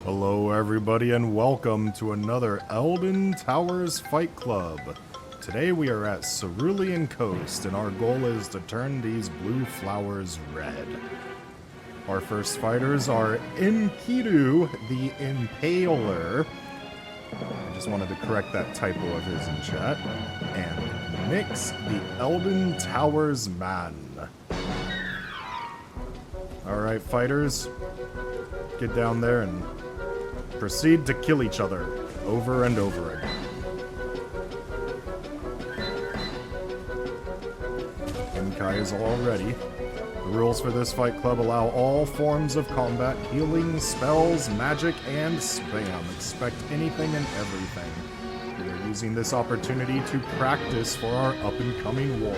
Hello everybody and welcome to another Elden Towers Fight Club. Today we are at Cerulean Coast and our goal is to turn these blue flowers red. Our first fighters are Enkidu the Impaler. I just wanted to correct that typo of his in chat. And Nyx the Elden Towers Man. Alright fighters, get down there and proceed to kill each other over and over again. Inkai is all ready. The rules for this fight club allow all forms of combat, healing, spells, magic, and spam. Expect anything and everything. We are using this opportunity to practice for our up-and-coming war.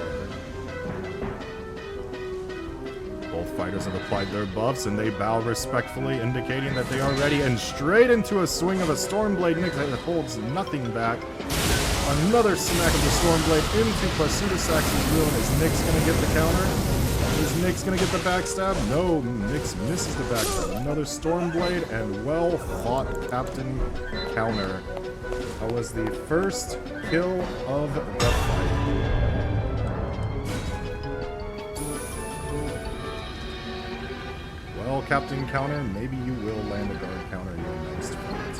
Both fighters have applied their buffs, and they bow respectfully, indicating that they are ready, and straight into a swing of a Stormblade Nyx that holds nothing back. Another smack of the Stormblade into Pasudasax's ruin. Is Nyx gonna get the counter? Is Nyx gonna get the backstab? No, Nyx misses the backstab. Another Stormblade, and well fought Captain counter. That was the first kill of the fight. Well, Captain Counter, maybe you will land a guard counter in your next fight.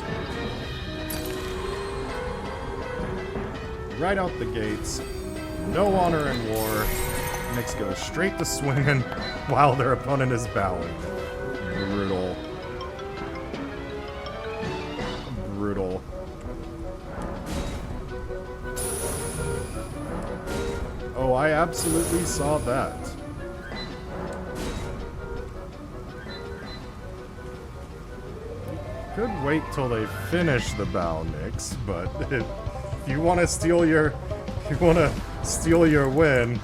Right out the gates, no honor in war. Nyx goes straight to swinging while their opponent is bowing. Brutal. Brutal. Oh, I absolutely saw that. Could wait till they finish the bow, Nyx, but if you want to steal your win,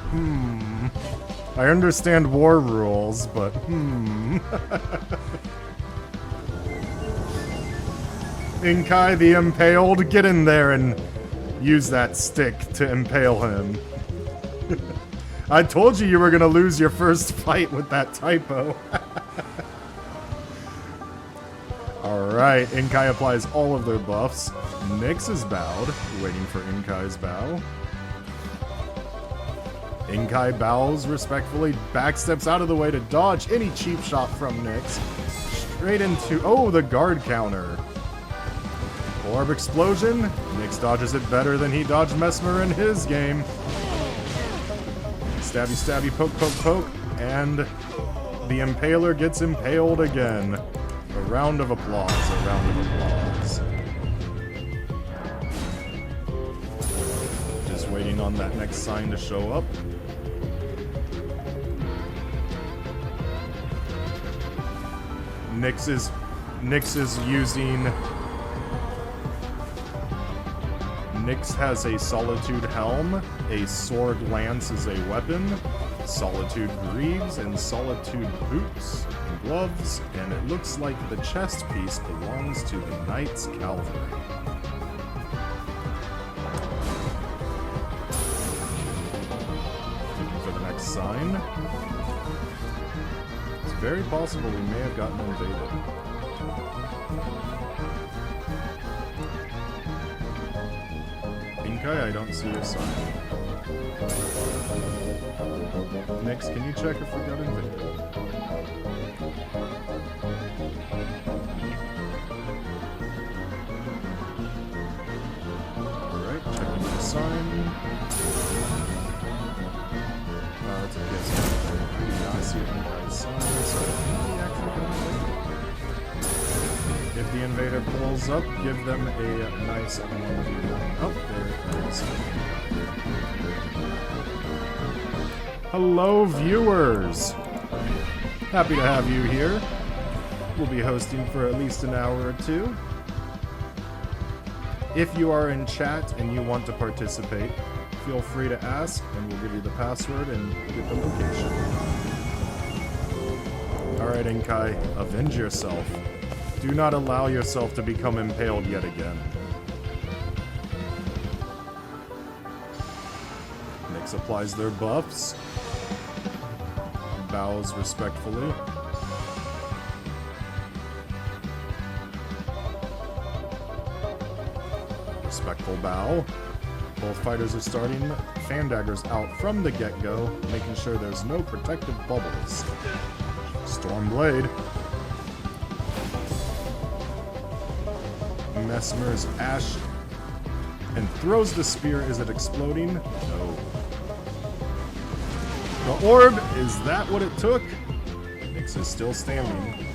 I understand war rules, but Inkai the Impaled, get in there and use that stick to impale him. I told you were gonna lose your first fight with that typo. Alright, Inkai applies all of their buffs. Nyx is bowed, waiting for Inkai's bow. Inkai bows respectfully, backsteps out of the way to dodge any cheap shot from Nyx. Straight into, oh, the guard counter. Orb explosion. Nyx dodges it better than he dodged Mesmer in his game. Stabby, stabby, poke, poke, poke. And the Impaler gets impaled again. A round of applause, a round of applause. Just waiting on that next sign to show up. Nyx is using... Nyx has a Solitude Helm, a Sword Lance is a weapon, Solitude Greaves, and Solitude Boots and gloves, and it looks like the chest piece belongs to the Knight's Cavalry. sign. It's very possible we may have gotten invaded. Inkai, I don't see your sign. Nyx, can you check if we got invaded? Alright, checking the sign. That's a guess. I do not see Inkai's sign, so he actually got invaded. If the invader pulls up, give them a nice 1v1. Oh, there it is. Hello, viewers! Happy to have you here. We'll be hosting for at least an hour or two. If you are in chat and you want to participate, feel free to ask, and we'll give you the password and get the location. Alright, Inkai, avenge yourself. Do not allow yourself to become impaled yet again. Nyx applies their buffs. Bows respectfully. Respectful bow. Both fighters are starting fan daggers out from the get-go, making sure there's no protective bubbles. Stormblade. Mesmer's Ash and throws the spear. Is it exploding? No. The orb, is that what it took? Nyx is still standing.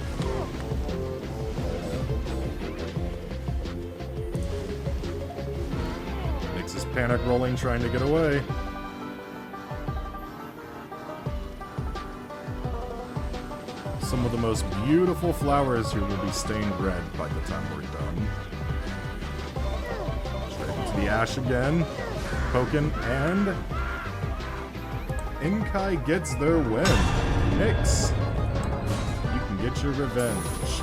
Nyx is panic rolling, trying to get away. Some of the most beautiful flowers here will be stained red by the time we're done. Straight into the ash again. Poking, and Inkai gets their win. Nyx, you can get your revenge.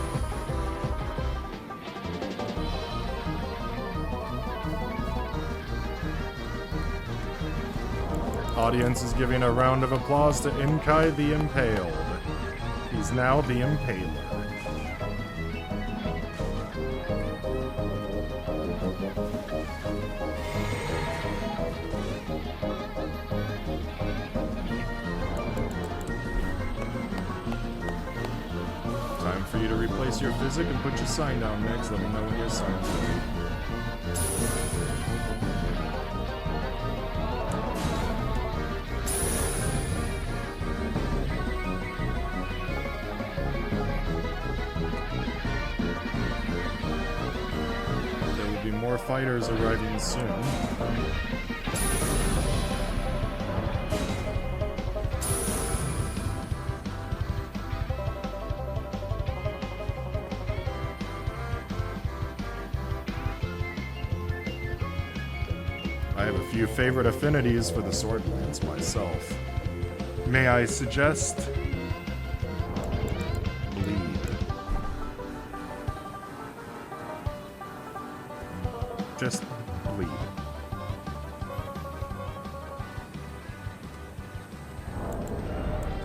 Audience is giving a round of applause to Inkai the Impaled. He's now the Impaler. Time for you to replace your physic and put your sign down next. Let me know when your sign's ready. More fighters arriving soon. I have a few favorite affinities for the sword lance myself. May I suggest just bleed.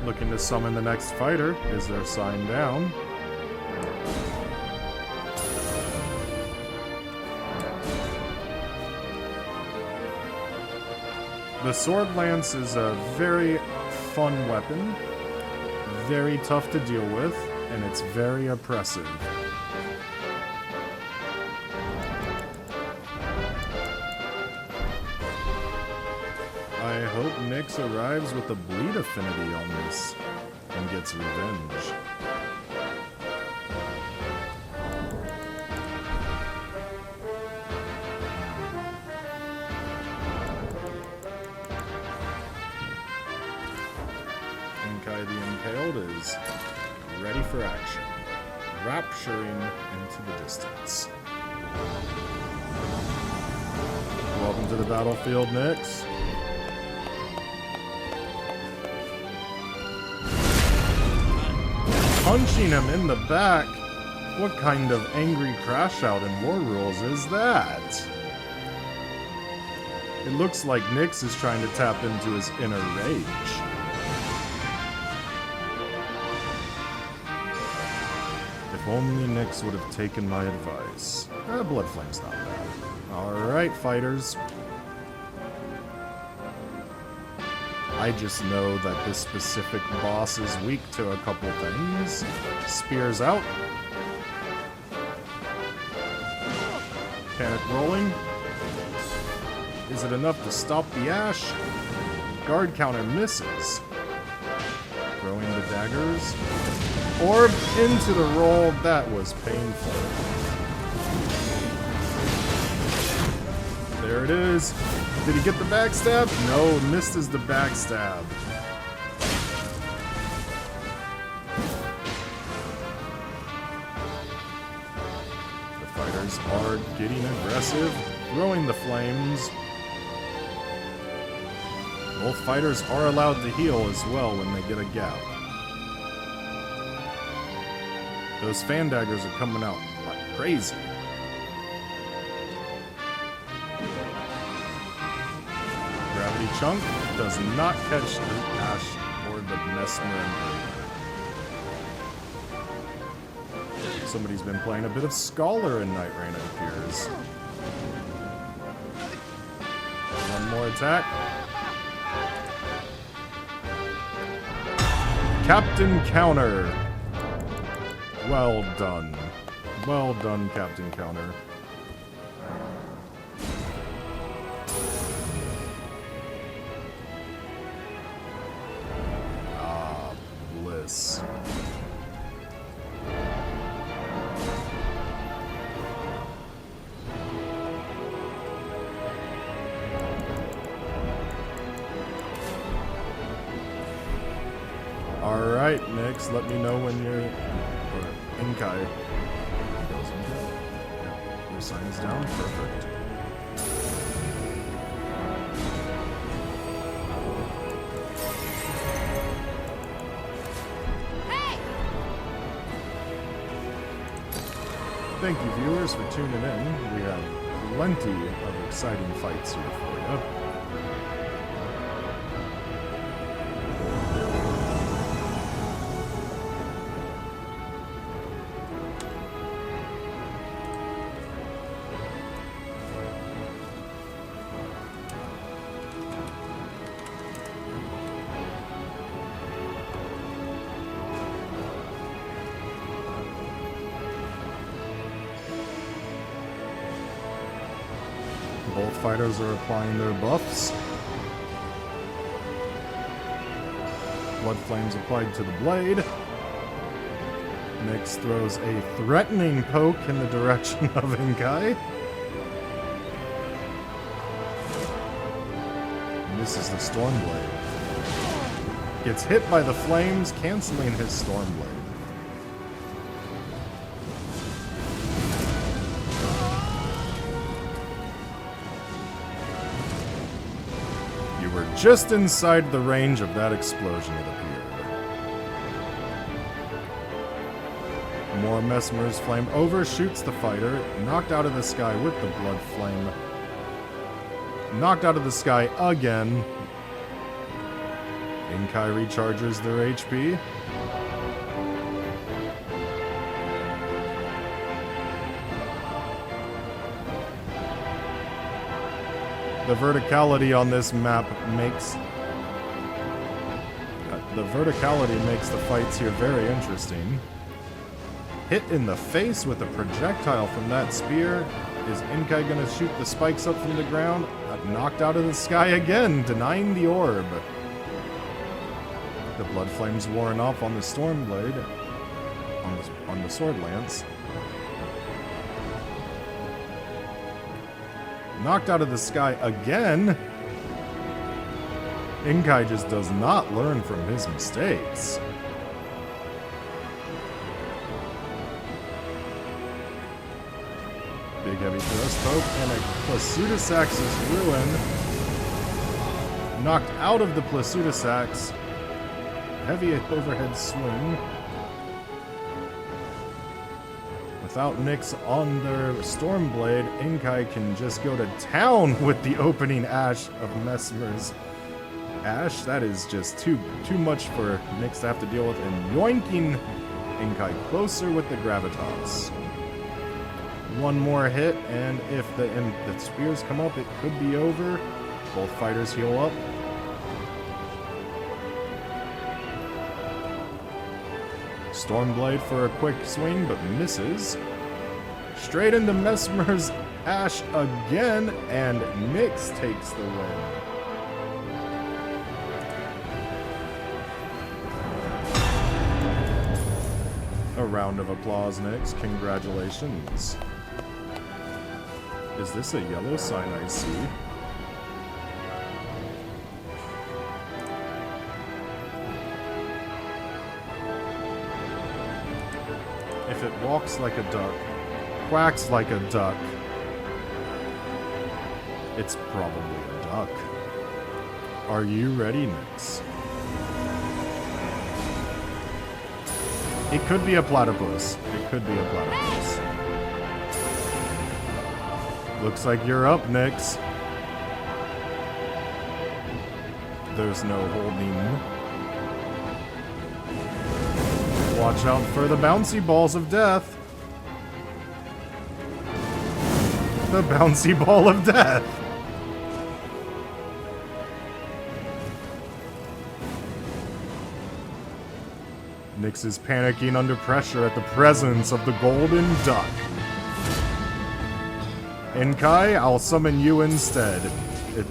Looking to summon the next fighter. Is their sign down? The sword lance is a very fun weapon, very tough to deal with, and it's very oppressive. I hope Nyx arrives with a bleed affinity on this and gets revenge. Inkai the Impaled is ready for action, rapturing into the distance. Welcome to the battlefield, Nyx. Punching him in the back? What kind of angry crash out in War Rules is that? It looks like Nyx is trying to tap into his inner rage. If only Nyx would have taken my advice. Blood Flame's not bad. Alright, fighters. I just know that this specific boss is weak to a couple things. Spears out. Panic rolling. Is it enough to stop the Ash? Guard counter misses. Throwing the daggers. Orb into the roll. That was painful. There it is. Did he get the backstab? No, missed as the backstab. The fighters are getting aggressive, throwing the flames. Both fighters are allowed to heal as well when they get a gap. Those fan daggers are coming out like crazy. Gravity Chunk does not catch the Ash or the Mesmer. Somebody's been playing a bit of Scholar in Night Rain, it appears. One more attack. Captain Counter. Well done. Well done, Captain Counter. Ah, bliss. Alright, Nyx, let me know when you're... Or Inkai. Goes Inkai. Yeah, your sign is down. Perfect. Hey! Thank you, viewers, for tuning in. We have plenty of exciting fights here for you. Both fighters are applying their buffs. Blood Flames applied to the blade. Nyx throws a threatening poke in the direction of Inkai. Misses the Stormblade. Gets hit by the flames, canceling his Stormblade. Just inside the range of that explosion, it appeared. More Mesmer's flame overshoots the fighter, knocked out of the sky with the blood flame. Knocked out of the sky again. Inkai recharges their HP. The verticality on this map makes... the verticality makes the fights here very interesting. Hit in the face with a projectile from that spear. Is Inkai gonna shoot the spikes up from the ground? Knocked out of the sky again, denying the orb. The blood flames worn off on the Stormblade. On the Sword Lance. Knocked out of the sky again. Inkai just does not learn from his mistakes. Big heavy thrust poke and a Plasudasax's ruin. Knocked out of the Plasudasax. Heavy overhead swing. Without Nyx on their Stormblade, Inkai can just go to town with the opening Ash of Mesmer's Ash. That is just too much for Nyx to have to deal with. And yoinking Inkai closer with the gravitas. One more hit, and if the spears come up, it could be over. Both fighters heal up. Stormblade for a quick swing, but misses. Straight into Mesmer's Ash again, and Nyx takes the win. A round of applause, Nyx. Congratulations. Is this a yellow sign I see? If it walks like a duck, quacks like a duck, it's probably a duck. Are you ready, Nyx? It could be a platypus. It could be a platypus. Looks like you're up, Nyx. There's no holding. Watch out for the bouncy balls of death. The bouncy ball of death. Nyx is panicking under pressure at the presence of the golden duck. Inkai, I'll summon you instead.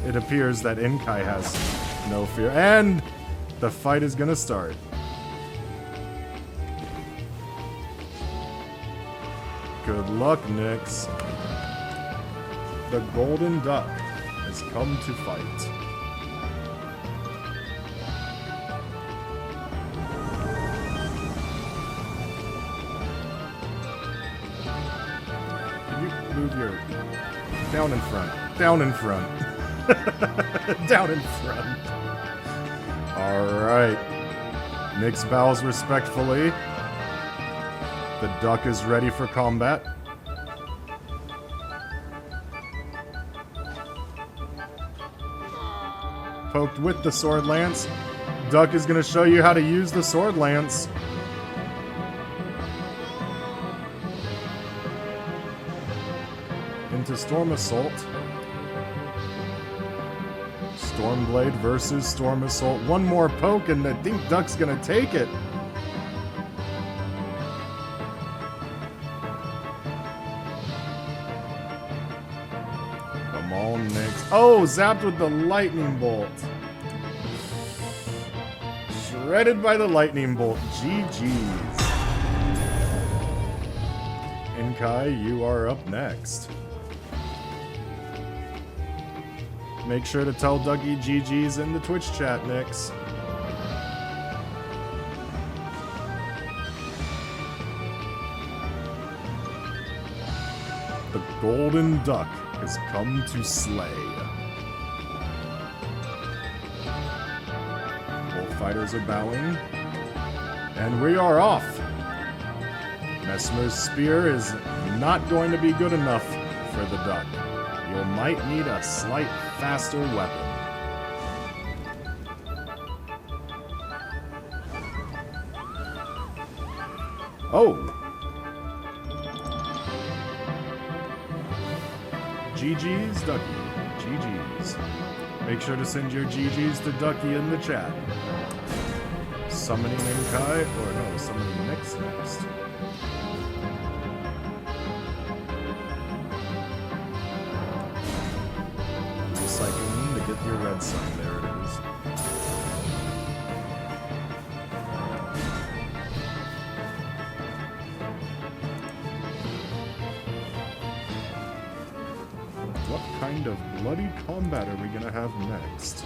It appears that Inkai has no fear. And the fight is gonna start. Good luck, Nyx. The golden duck has come to fight. Move your... Down in front. Down in front. Down in front. Alright. Nyx bows respectfully. The duck is ready for combat. Poked with the sword lance. Duck is going to show you how to use the sword lance. Into Storm Assault. Stormblade versus Storm Assault. One more poke and I think Duck's gonna take it. Come on, Nyx. Oh, zapped with the lightning bolt. Shredded by the lightning bolt. GG's. Inkai, you are up next. Make sure to tell Dougie GG's in the Twitch chat, Nyx. The golden duck has come to slay. Both fighters are bowing. And we are off. Mesmer's spear is not going to be good enough for the duck. You might need a slight faster weapon. Oh! GG's, Ducky. GG's. Make sure to send your GG's to Ducky in the chat. Summoning Inkai, or no, summoning Nyx next. Recycling to get your red sun. There it is. What kind of bloody combat are we gonna have next?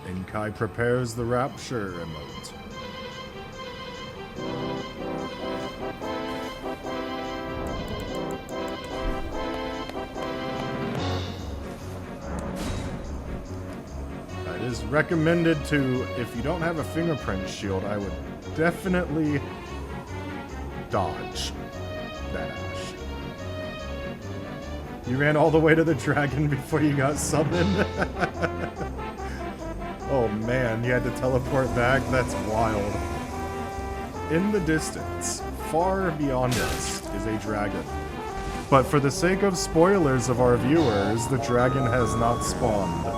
Inkai prepares the Rapture emote. It is recommended to, if you don't have a fingerprint shield, I would definitely dodge that ash. You ran all the way to the dragon before you got summoned? Oh man, you had to teleport back? That's wild. In the distance, far beyond us, is a dragon. But for the sake of spoilers of our viewers, the dragon has not spawned.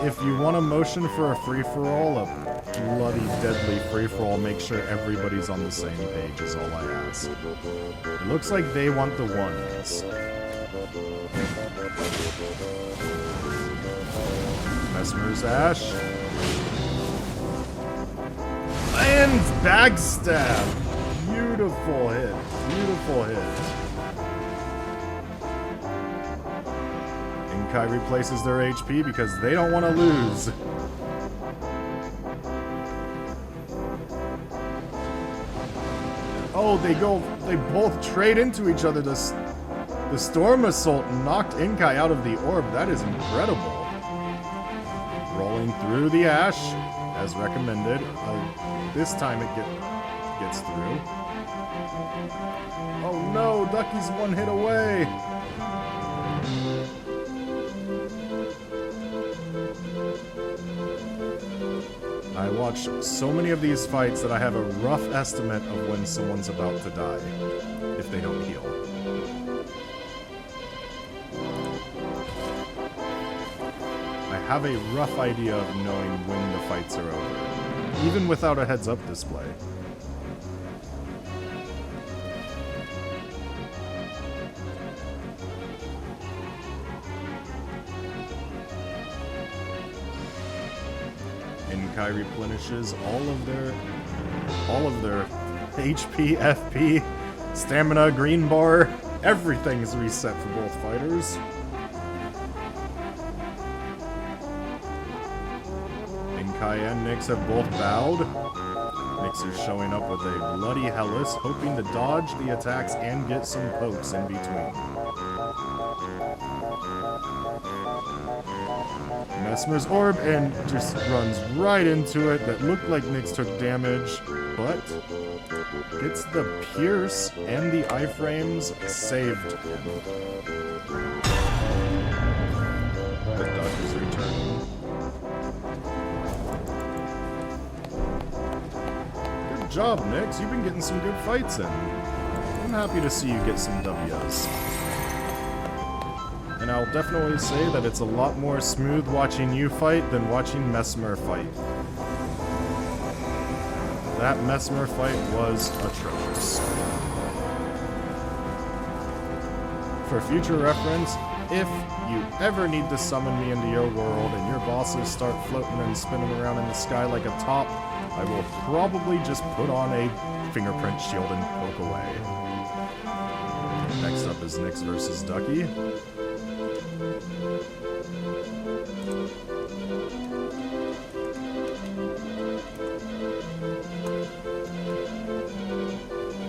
If you want a motion for a free-for-all, a bloody deadly free-for-all, make sure everybody's on the same page is all I ask. It looks like they want the ones. Mesmer's Ash. And backstab! Beautiful hit. Beautiful hit. Inkai replaces their HP because they don't want to lose. Oh, they both trade into each other. The Storm Assault knocked Inkai out of the orb. That is incredible. Rolling through the Ash, as recommended. This time it gets through. Oh no, Ducky's one hit away. I watch so many of these fights that I have a rough estimate of when someone's about to die, if they don't heal. I have a rough idea of knowing when the fights are over, even without a heads-up display. Inkai replenishes all of their HP, FP, stamina, green bar, everything is reset for both fighters. Inkai and Nyx have both bowed. Nyx is showing up with a bloody Hellas, hoping to dodge the attacks and get some pokes in between. Mesmer's Orb and just runs right into it. That looked like Nyx took damage, but gets the pierce and the iframes saved. The duck is returning. Good job, Nyx. You've been getting some good fights in. I'm happy to see you get some W's. And I'll definitely say that it's a lot more smooth watching you fight than watching Mesmer fight. That Mesmer fight was atrocious. For future reference, if you ever need to summon me into your world and your bosses start floating and spinning around in the sky like a top, I will probably just put on a fingerprint shield and poke away. Next up is Nyx versus Ducky.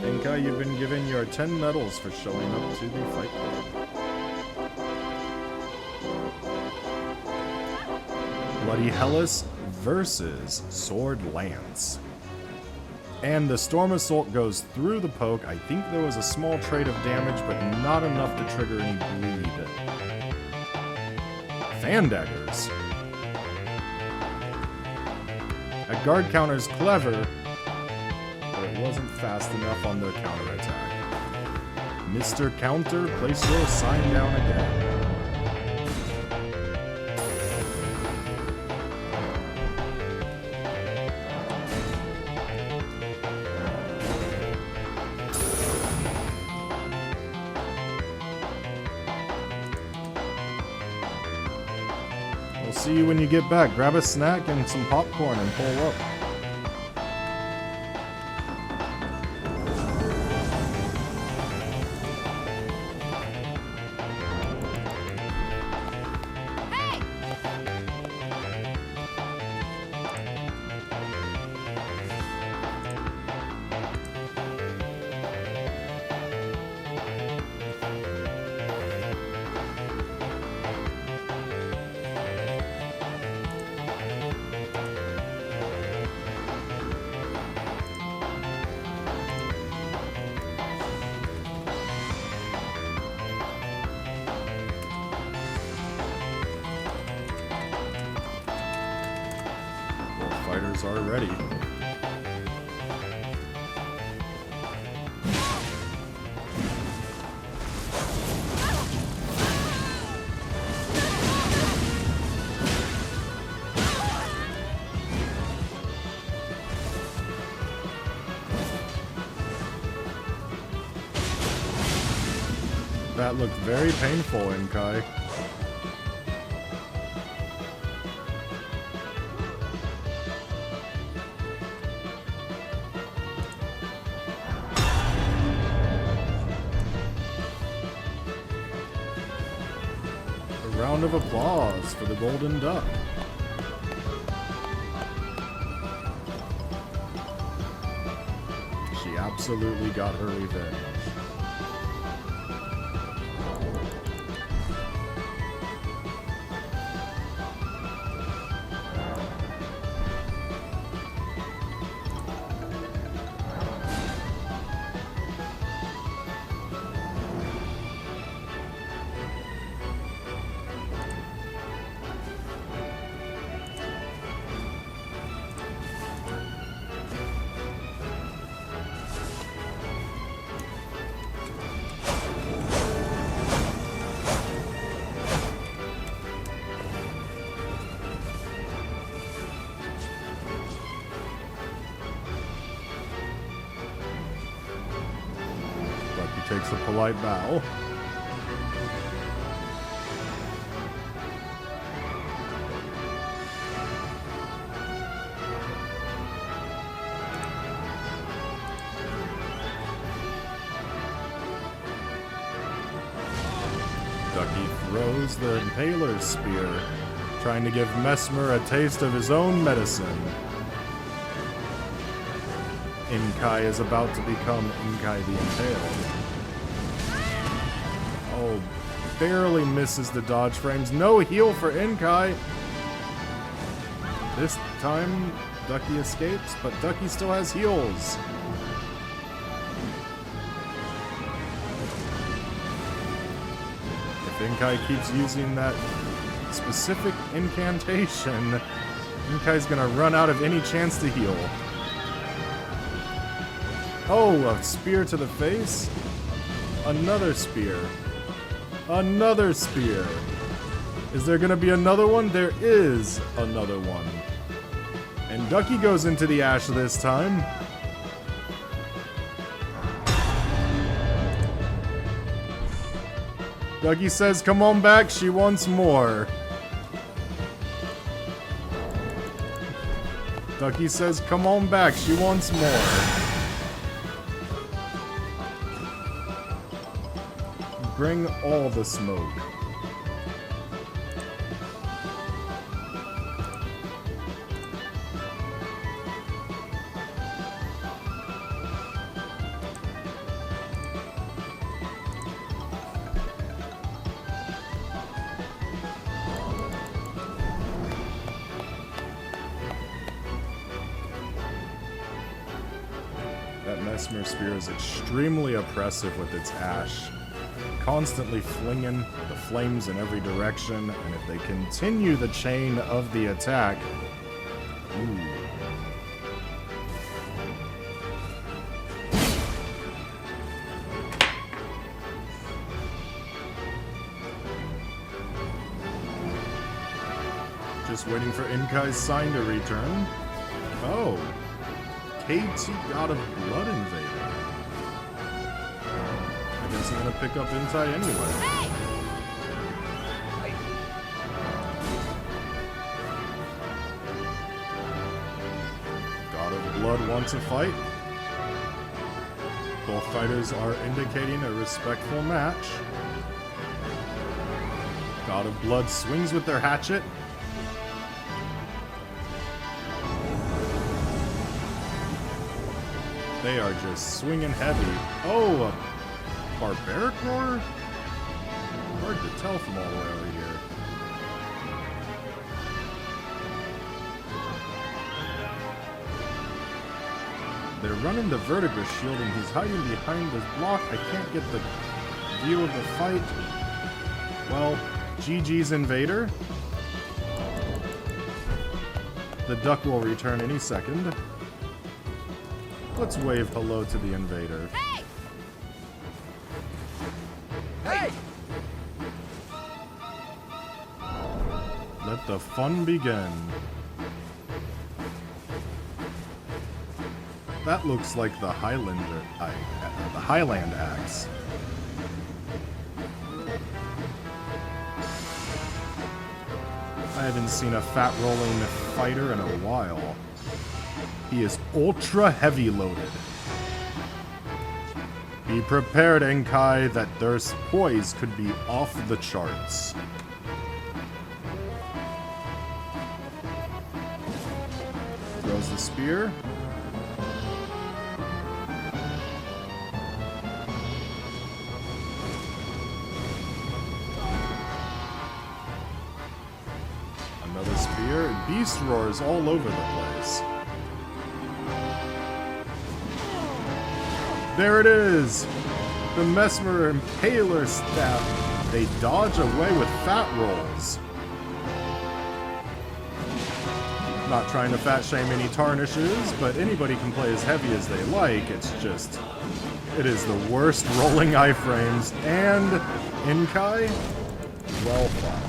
Inkai, you've been given your 10 medals for showing up to the fight club. Bloody Hellas versus Sword Lance. And the Storm Assault goes through the poke. I think there was a small trade of damage, but not enough to trigger any bleed. Fan daggers. That guard counter's clever, but it wasn't fast enough on the counterattack. Mr. Counter, place your sign down again. See you when you get back. Grab a snack and some popcorn and pull up. fighters are ready. That looked very painful, Inkai. A round of applause for the Golden Duck. She absolutely got her revenge. Takes a polite bow. Ducky throws the Impaler's spear, trying to give Mesmer a taste of his own medicine. Inkai is about to become Inkai the Impaled. Oh, barely misses the dodge frames. No heal for Inkai. This time, Ducky escapes, but Ducky still has heals. If Inkai keeps using that specific incantation, Inkai's gonna run out of any chance to heal. Oh, a spear to the face. Another spear. Another spear. Is there gonna be another one? There is another one. And Ducky goes into the ash this time. Ducky says, come on back, she wants more. Ducky says, come on back, she wants more. Bring all the smoke. That Mesmer spear is extremely oppressive with its ash. Constantly flinging the flames in every direction, and if they continue the chain of the attack, ooh. Just waiting for Inkai's sign to return. Oh, KT God of Blood Invader. I guess I'm gonna pick up Intai anyway. God of Blood wants a fight. Both fighters are indicating a respectful match. God of Blood swings with their hatchet. They are just swinging heavy. Oh! Barbaric Roar? Hard to tell from all the way over here. They're running the Vertigo shield and he's hiding behind this block. I can't get the view of the fight. Well, GG's Invader. The duck will return any second. Let's wave hello to the invader. Hey! Hey! Let the fun begin. That looks like the Highland axe. I haven't seen a fat rolling fighter in a while. He is ultra heavy loaded. Be prepared, Enkai, that their poise could be off the charts. Throws the spear. Another spear. Beast roars all over the place. There it is! The Mesmer Impaler staff. They dodge away with fat rolls. Not trying to fat shame any Tarnishes, but anybody can play as heavy as they like. It's just... it is the worst rolling iframes. And Enkai? Well fought.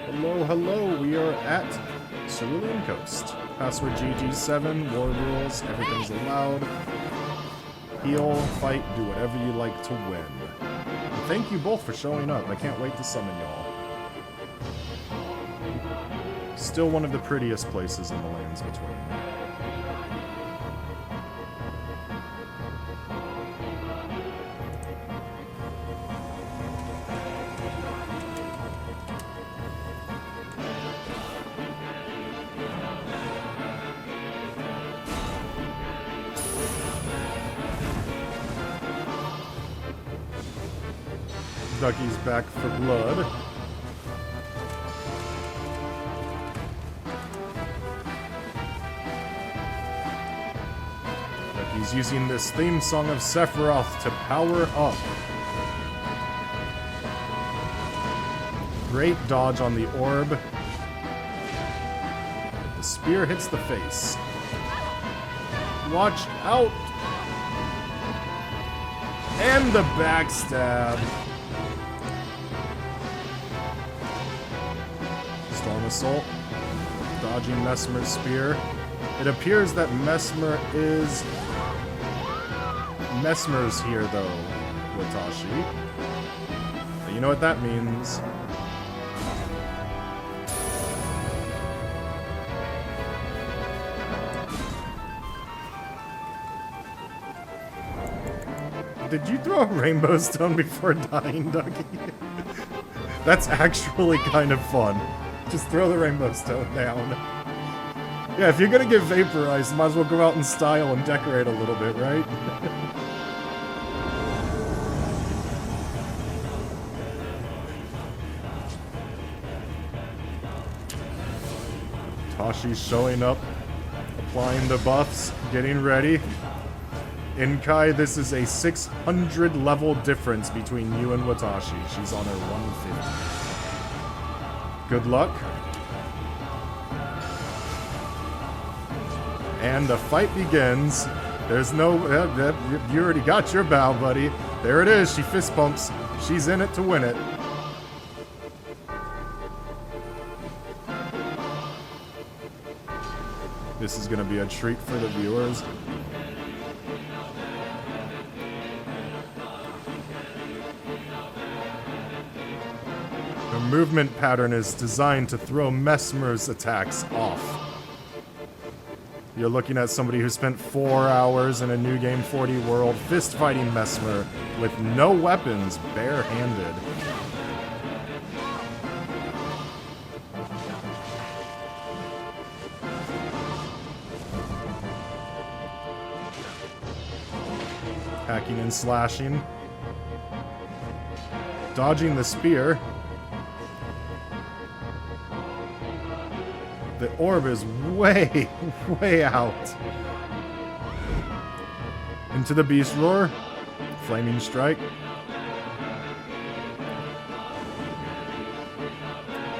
Hello, hello, we are at Cerulean Coast. Password GG7, war rules, everything's allowed. Heal, fight, do whatever you like to win. And thank you both for showing up. I can't wait to summon y'all. Still one of the prettiest places in the lands between. Ducky's back for blood. Ducky's using this theme song of Sephiroth to power up. Great dodge on the orb. The spear hits the face. Watch out! And the backstab. Storm Assault, dodging Mesmer's spear. It appears that Mesmer's here, though, Watashi. But you know what that means. Did you throw a rainbow stone before dying, Ducky? That's actually kind of fun. Just throw the rainbow stone down. Yeah, if you're gonna get vaporized, might as well go out in style and decorate a little bit, right? Tashi's showing up, applying the buffs, getting ready. Enkai, this is a 600 level difference between you and Watashi. She's on her 150. Good luck. And the fight begins. There's no... you already got your bow, buddy. There it is. She fist pumps. She's in it to win it. This is going to be a treat for the viewers. The movement pattern is designed to throw Mesmer's attacks off. You're looking at somebody who spent 4 hours in a New Game 40 world fist-fighting Mesmer with no weapons, bare-handed. Hacking and slashing. Dodging the spear. The orb is way, way out. Into the Beast Roar. Flaming Strike.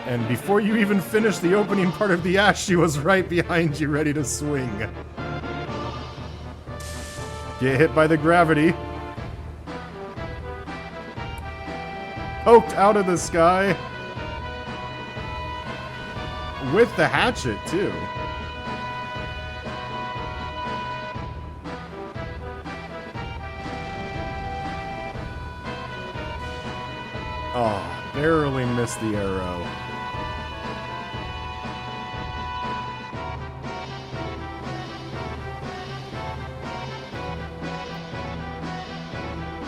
And before you even finish the opening part of the ash, she was right behind you, ready to swing. Get hit by the gravity. Poked out of the sky. With the hatchet, too. Oh, barely missed the arrow.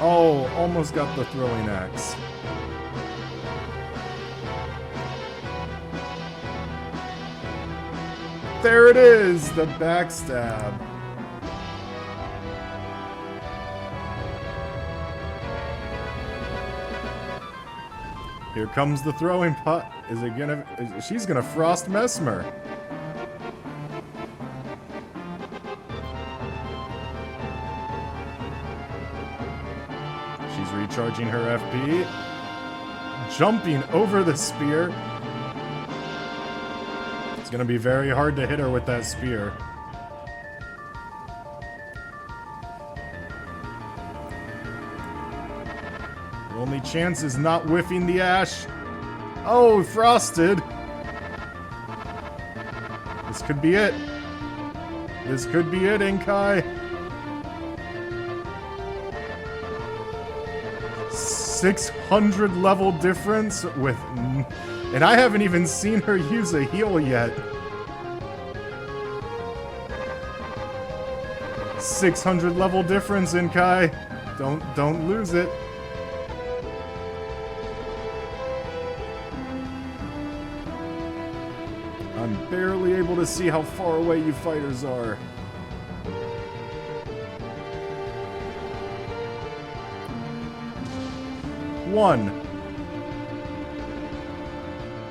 Oh, almost got the throwing axe. There it is, the backstab. Here comes the throwing pot. Is it gonna... she's gonna frost Mesmer. She's recharging her FP. Jumping over the spear. It's gonna be very hard to hit her with that spear. The only chance is not whiffing the ash. Oh, frosted. This could be it. This could be it, Inkai. 600 level difference with... and I haven't even seen her use a heal yet. 600 level difference, Inkai. Don't lose it. I'm barely able to see how far away you fighters are. One.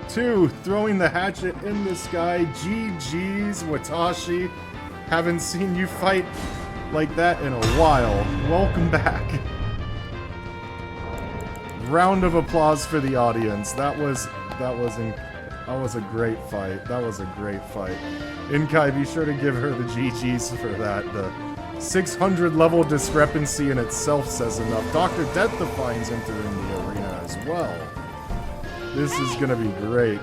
Two, throwing the hatchet in the sky. GG's, Watashi. Haven't seen you fight like that in a while. Welcome back. Round of applause for the audience. That was a great fight. That was a great fight. Inkai, be sure to give her the GG's for that. The 600 level discrepancy in itself says enough. Dr. Deathdefying's entering the arena as well. This is gonna be great.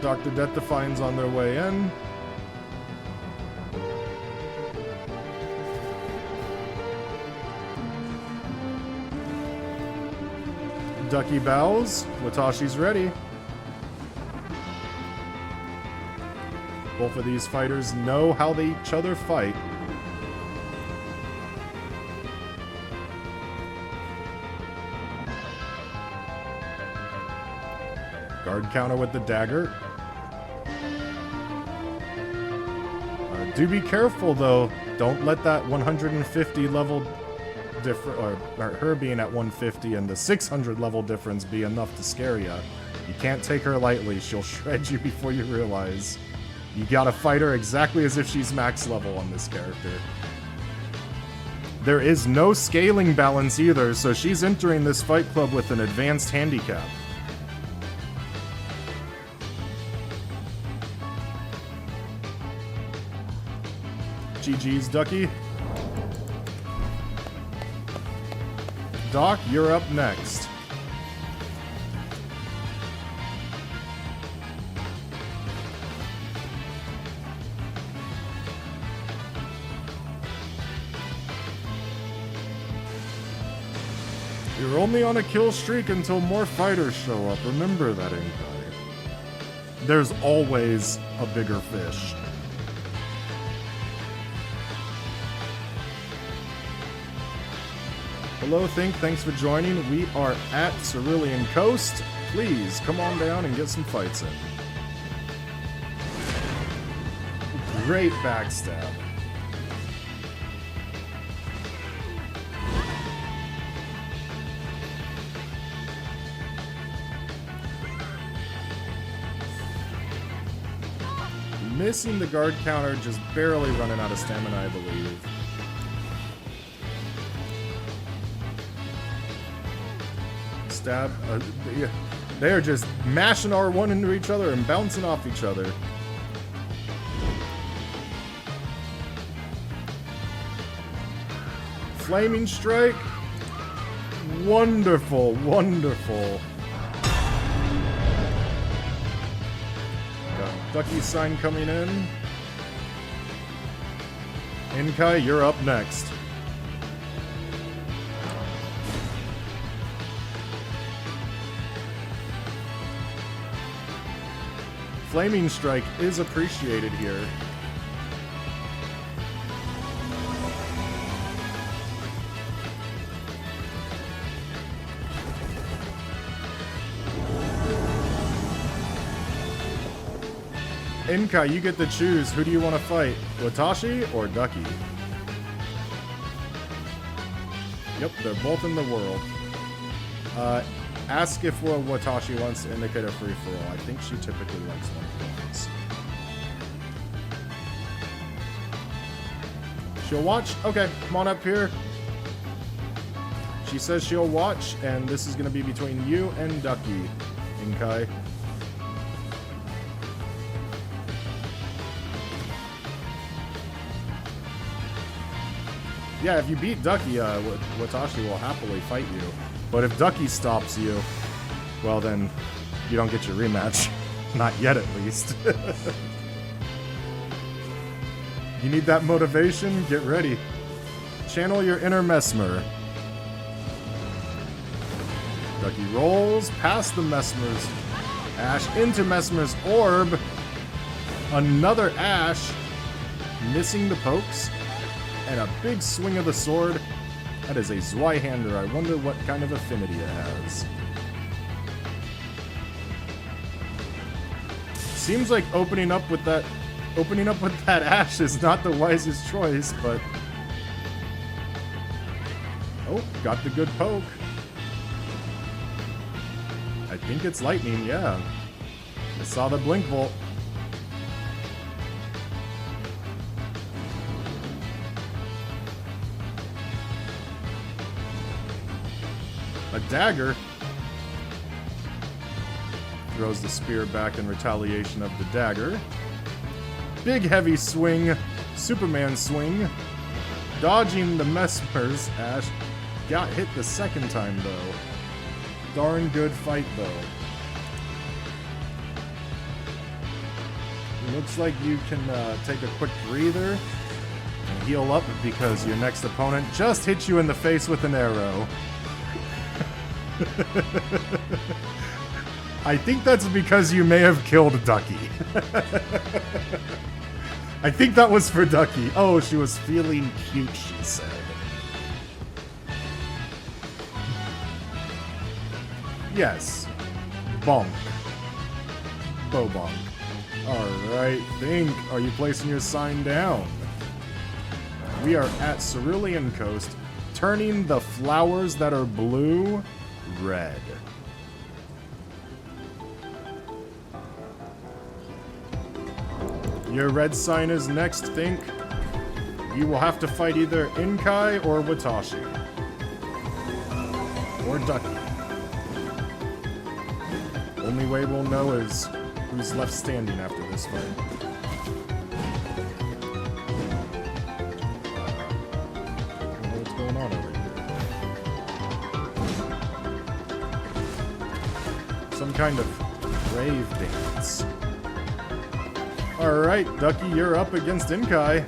Dr. Deathdefying's on their way in. Ducky bows. Watashi's ready. Both of these fighters know how they each other fight. Guard counter with the dagger. Do be careful though. Don't let that 150 level difference, or her being at 150 and the 600 level difference be enough to scare you. You can't take her lightly. She'll shred you before you realize. You gotta fight her exactly as if she's max level on this character. There is no scaling balance either, so she's entering this fight club with an advanced handicap. GG's, Ducky. Doc, you're up next. You're only on a kill streak until more fighters show up. Remember that, Inkai. There's always a bigger fish. Hello, Think. Thanks for joining. We are at Cerulean Coast. Please come on down and get some fights in. Great backstab. Missing the guard counter, just barely running out of stamina, I believe. Stab. Yeah. They are just mashing R1 into each other and bouncing off each other. Flaming strike. Wonderful, wonderful. Got Ducky's sign coming in. Inkai, you're up next. Flaming strike is appreciated here. Inkai, you get to choose. Who do you want to fight? Watashi or Ducky? Yep, they're both in the world. Ask if Watashi wants to indicate a free-for-all. I think she typically likes one-for-ones. She'll watch? Okay, come on up here. She says she'll watch, and this is going to be between you and Ducky, Inkai. Yeah, if you beat Ducky, Watashi will happily fight you. But if Ducky stops you, well then, you don't get your rematch. Not yet, at least. You need that motivation? Get ready. Channel your inner Mesmer. Ducky rolls past the Mesmer's Ash into Mesmer's Orb. Another Ash. Missing the pokes. And a big swing of the sword. That is a Zweihander. I wonder what kind of affinity it has. Seems like opening up with that Ash is not the wisest choice, but... Oh, got the good poke. I think it's lightning, yeah. I saw the blink bolt. A dagger. Throws the spear back in retaliation of the dagger. Big heavy swing. Superman swing. Dodging the Mesmer's Ash. Got hit the second time though. Darn good fight though. Looks like you can take a quick breather and heal up because your next opponent just hit you in the face with an arrow. I think that's because you may have killed Ducky. I think that was for Ducky. Oh, she was feeling cute, she said. Yes. Bonk. Bobonk. Alright, Think. Are you placing your sign down? We are at Cerulean Coast, turning the flowers that are blue red. Your red sign is next, Think. You will have to fight either Inkai or Watashi. Or Ducky. Only way we'll know is who's left standing after this fight. I don't know what's going on over here. Some kind of rave dance. Alright, Ducky, you're up against Inkai.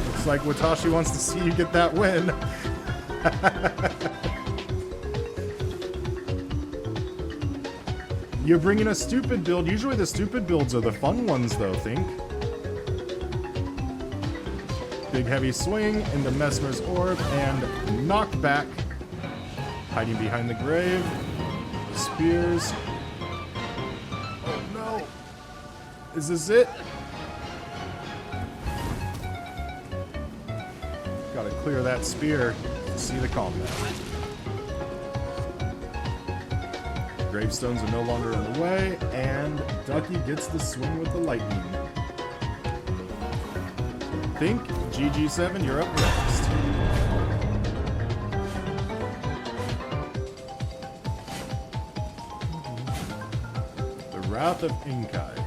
Looks like Watashi wants to see you get that win. You're bringing a stupid build. Usually the stupid builds are the fun ones, though, Think. Big heavy swing into Mesmer's Orb and knockback. Hiding behind the grave. Spears. Oh no. Is this it? Gotta clear that spear to see the combat. Gravestones are no longer in the way, and Ducky gets the swing with the lightning. Think, GG7, you're up next. The Wrath of Inkai.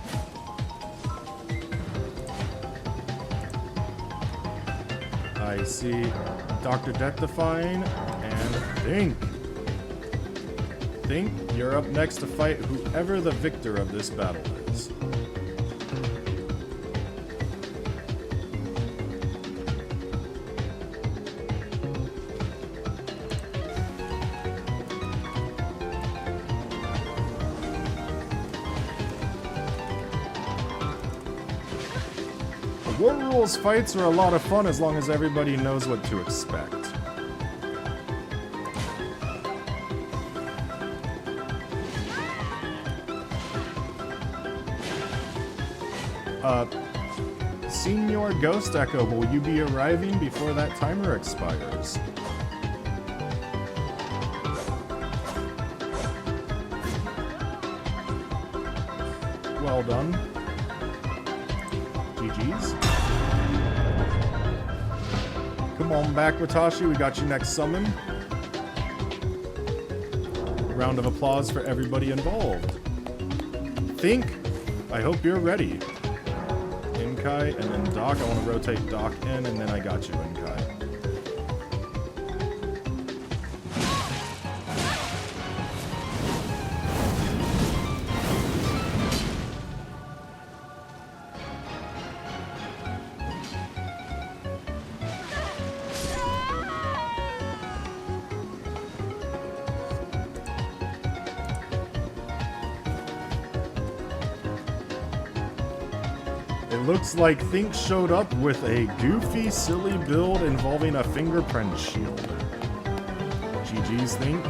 I see doctordeathdefying and Think. Think, you're up next to fight whoever the victor of this battle is. War Rules fights are a lot of fun as long as everybody knows what to expect. Senior Ghost Echo, will you be arriving before that timer expires? Well done. GG's. Come on back, Watashi. We got you next summon. Round of applause for everybody involved. Think. I hope you're ready. Inkai, and then Doc. I want to rotate Doc in, and then I got you, Inkai. Looks like Think showed up with a goofy, silly build involving a fingerprint shield. GG's, Think.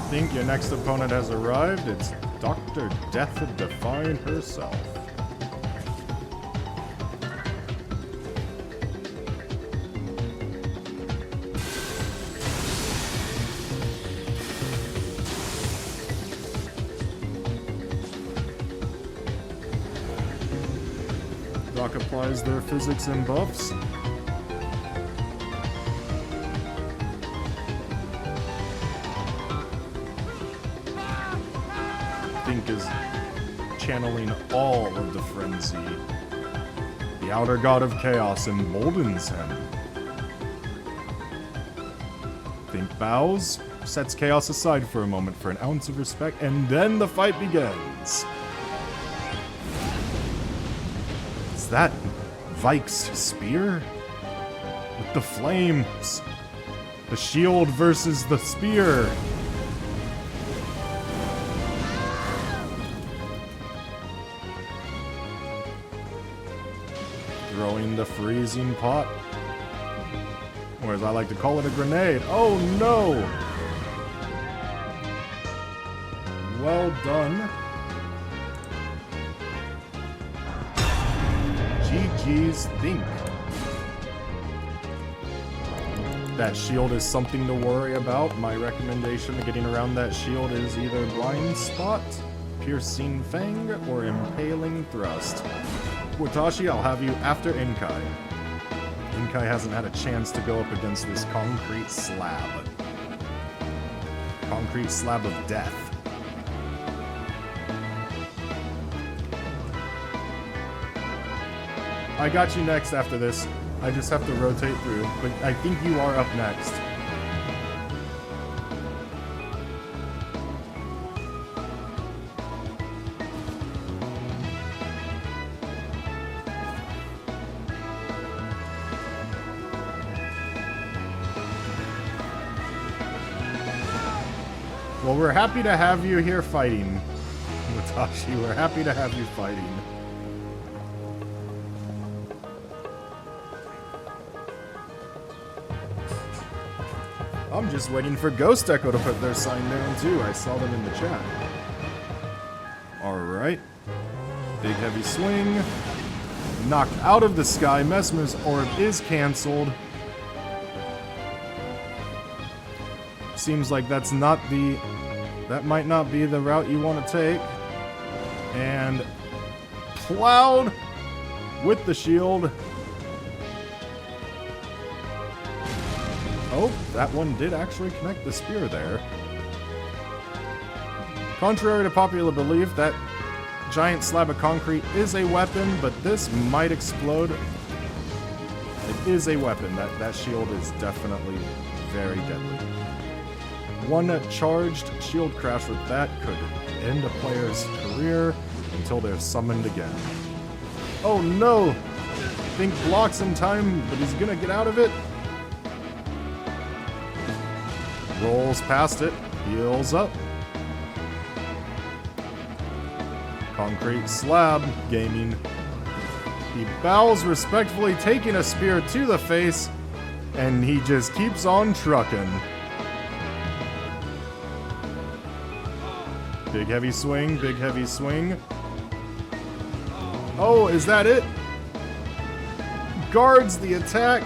Think your next opponent has arrived. It's Dr. Deathdefying herself. Doc applies their physics and buffs. Think is channeling all of the frenzy. The outer god of chaos emboldens him. Think bows, sets chaos aside for a moment for an ounce of respect, and then the fight begins. Is that Vike's spear? With the flames. The shield versus the spear. Throwing the freezing pot. Or as I like to call it, a grenade. Oh no! Well done. GG's Think. That shield is something to worry about. My recommendation to getting around that shield is either Blind Spot, Piercing Fang, or Impaling Thrust. Watashi, I'll have you after Inkai. Inkai hasn't had a chance to go up against this concrete slab. Concrete slab of death. I got you next after this. I just have to rotate through, but I think you are up next. Well, we're happy to have you here fighting, Watashi. We're happy to have you fighting. I'm just waiting for Ghost Echo to put their sign down too. I saw them in the chat. Alright. Big heavy swing. Knocked out of the sky. Mesmer's orb is cancelled. Seems like that's not the... That might not be the route you want to take. And plowed with the shield. Oh, that one did actually connect the spear there. Contrary to popular belief, that giant slab of concrete is a weapon, but this might explode. It is a weapon. That shield is definitely very deadly. One charged shield crash with that could end a player's career until they're summoned again. Oh no! Think blocks in time, but he's gonna get out of it. Rolls past it, heals up. Concrete slab gaming. He bows respectfully, taking a spear to the face, and he just keeps on trucking. Big heavy swing, big heavy swing. Oh, is that it? Guards the attack.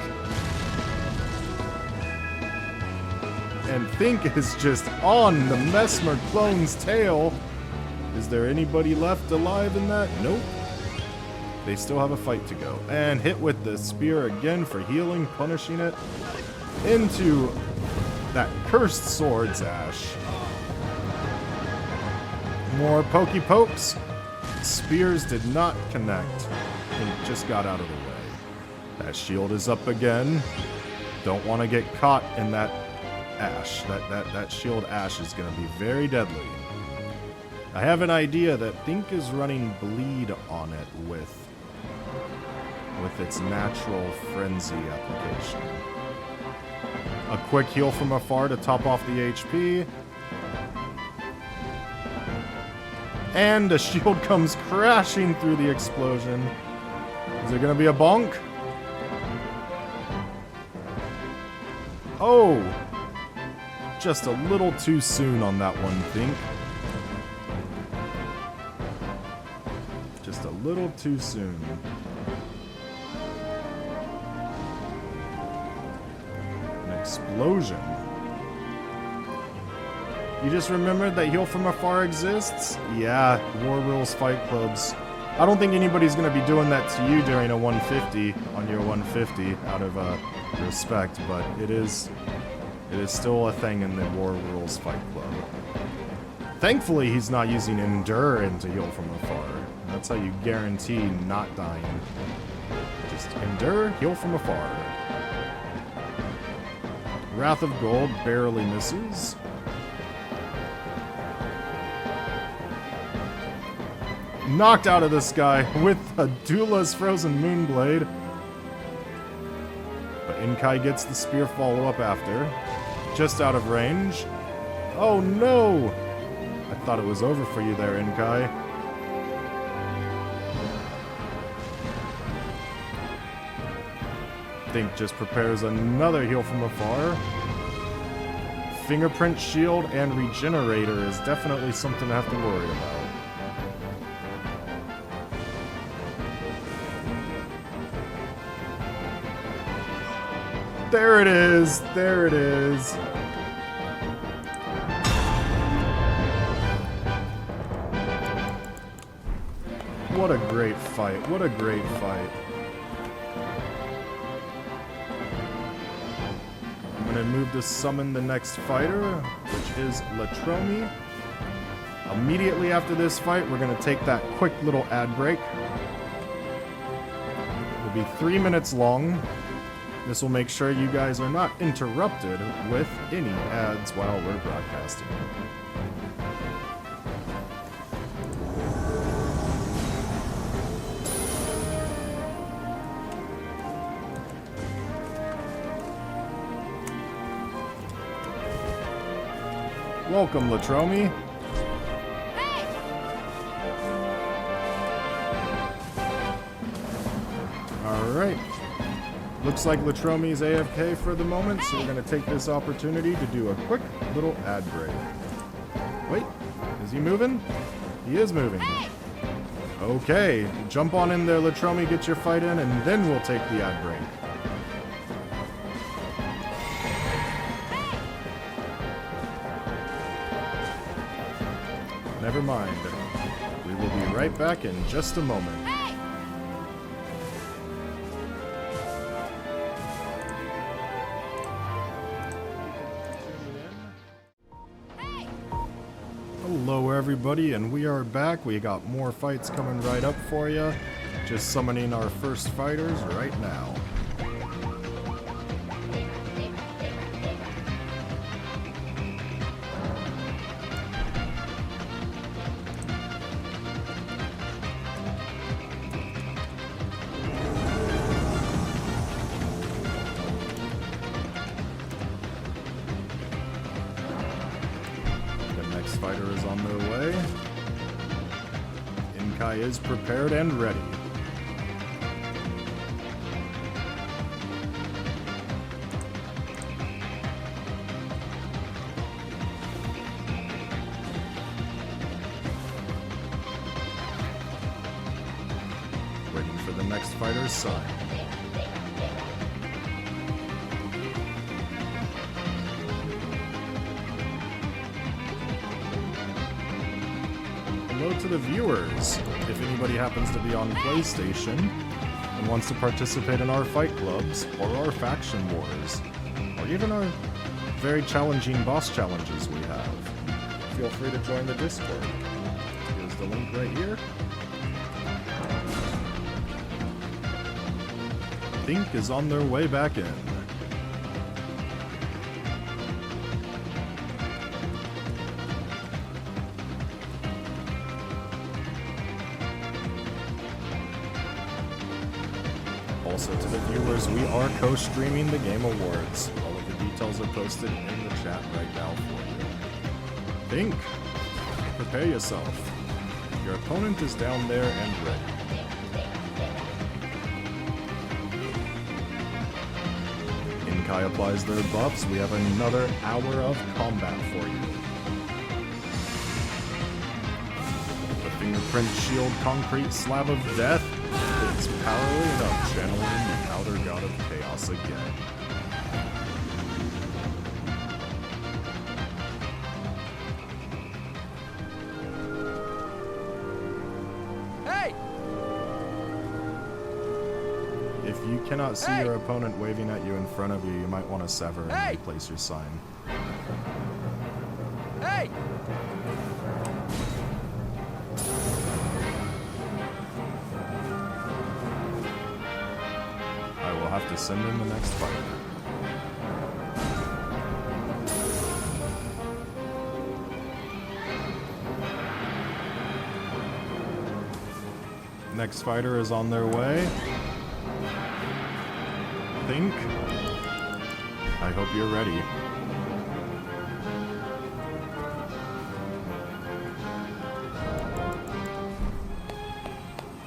And Think is just on the Mesmer clone's tail. Is there anybody left alive in that? Nope. They still have a fight to go. And hit with the spear again for healing, punishing it into that cursed sword's ash. More pokey pokes. Spears did not connect. He just got out of the way. That shield is up again. Don't want to get caught in that ash. That shield ash is going to be very deadly. I have an idea that Think is running bleed on it with its natural frenzy application. A quick heal from afar to top off the HP. And a shield comes crashing through the explosion. Is it going to be a bonk? Oh! Just a little too soon on that one, Think. Just a little too soon. An explosion. You just remembered that heal from afar exists? Yeah, War Rules Fight Clubs. I don't think anybody's going to be doing that to you during a 150 on your 150 out of respect, but it is still a thing in the War Rules Fight Club. Thankfully, he's not using Endure to heal from afar. That's how you guarantee not dying. Just Endure, heal from afar. Wrath of Gold barely misses. Knocked out of the sky with a Dula's Frozen Moonblade. But Inkai gets the spear follow-up after. Just out of range. Oh no! I thought it was over for you there, Inkai. Think just prepares another heal from afar. Fingerprint shield and regenerator is definitely something to have to worry about. There it is! There it is! What a great fight. What a great fight. I'm going to move to summon the next fighter, which is Latromi. Immediately after this fight, we're going to take that quick little ad break. It'll be 3 minutes long. This will make sure you guys are not interrupted with any ads while we're broadcasting. Welcome, Latromi. Hey! Alright. Looks like Latromi's AFK for the moment, so we're going to take this opportunity to do a quick little ad break. Wait, is he moving? He is moving. Okay, jump on in there, Latromi, get your fight in, and then we'll take the ad break. Never mind. We will be right back in just a moment. Hello everybody, and we are back. We got more fights coming right up for you. Just summoning our first fighters right now. Fighter is on their way. Inkai is prepared and ready. Waiting for the next fighter's sign. Hello to the viewers. If anybody happens to be on PlayStation and wants to participate in our fight clubs or our faction wars, or even our very challenging boss challenges we have, feel free to join the Discord. Here's the link right here. Think is on their way back in. Also to the viewers, we are co-streaming the Game Awards. All of the details are posted in the chat right now for you. Think. Prepare yourself. Your opponent is down there and ready. Inkai applies their buffs. We have another hour of combat for you. The fingerprint shield concrete slab of death. It's powering up, channeling the outer god of chaos again. Hey! If you cannot see your opponent waving at you in front of you, you might want to sever and replace your sign. Hey! We'll have to send in the next fighter. Next fighter is on their way. Think. I hope you're ready.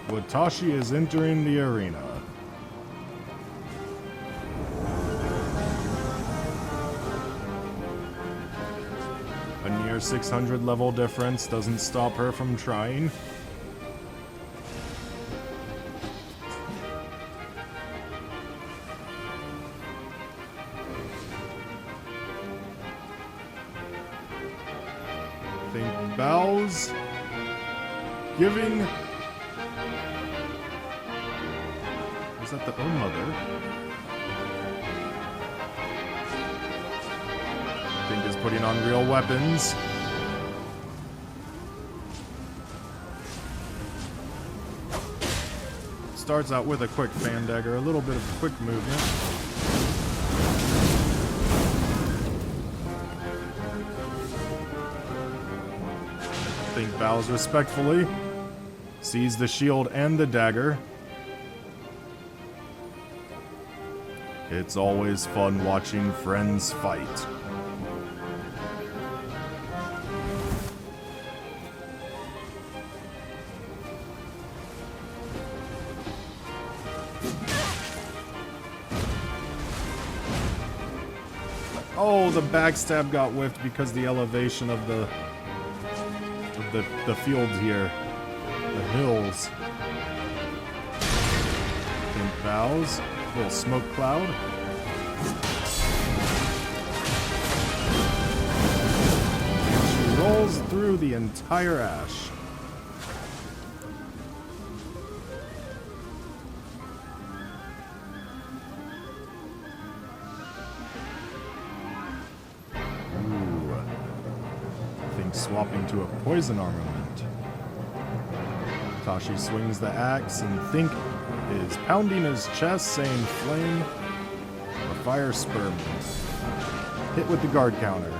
Watashi is entering the arena. A near 600 level difference doesn't stop her from trying. Think bows. Giving. Was that the Oh Mother? Think is putting on real weapons. Starts out with a quick fan dagger, a little bit of quick movement. Think bows respectfully. Sees the shield and the dagger. It's always fun watching friends fight. Oh, the backstab got whiffed because the elevation of the field here. The hills. Think bows. Little smoke cloud. And she rolls through the entire ash. Think swapping to a poison armament. Tashi swings the axe and Think is pounding his chest saying flame or fire sperm. Hit with the guard counter.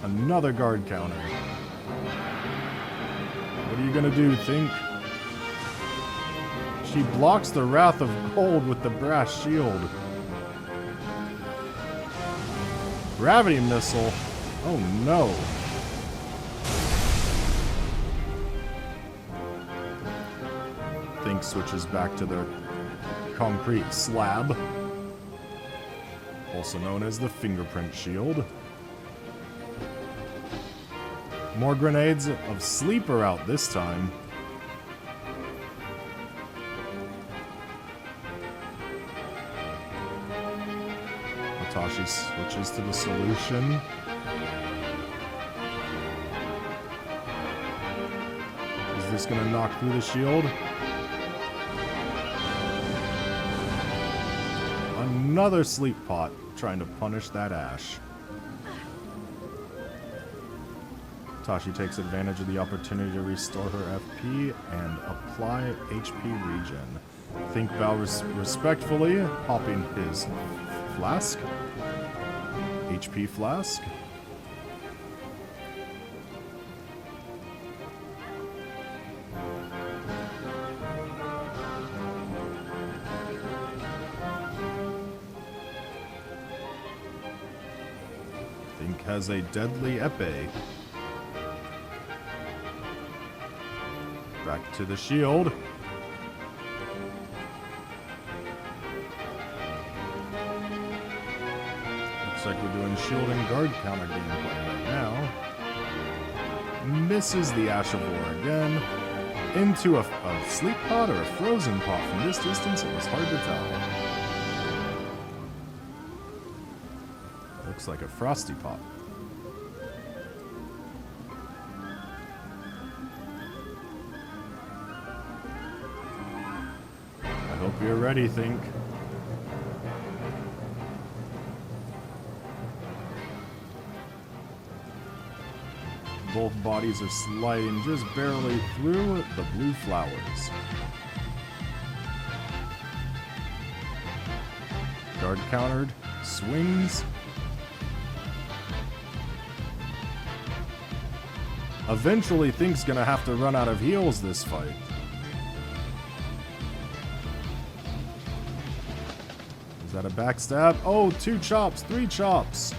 Another guard counter. What are you gonna do, Think? She blocks the Wrath of Gold with the brass shield. Gravity missile. Oh no. Think switches back to their concrete slab, also known as the fingerprint shield. More grenades of sleep are out this time. Tashi switches to the solution. Is this gonna knock through the shield? Another sleep pot trying to punish that Ash. Tashi takes advantage of the opportunity to restore her FP and apply HP regen. Think bow respectfully, popping his flask. HP flask. Think has a deadly epee. Back to the shield. Looks like we're doing shield and guard counter gameplay right now. Misses the Ash of War again. Into a sleep pot or a frozen pot. From this distance, it was hard to tell. Looks like a frosty pot. I hope you're ready, Think. Both bodies are sliding just barely through the blue flowers. Guard countered, swings. Eventually, Think's gonna have to run out of heals this fight. Is that a backstab? Oh, 2 chops, 3 chops.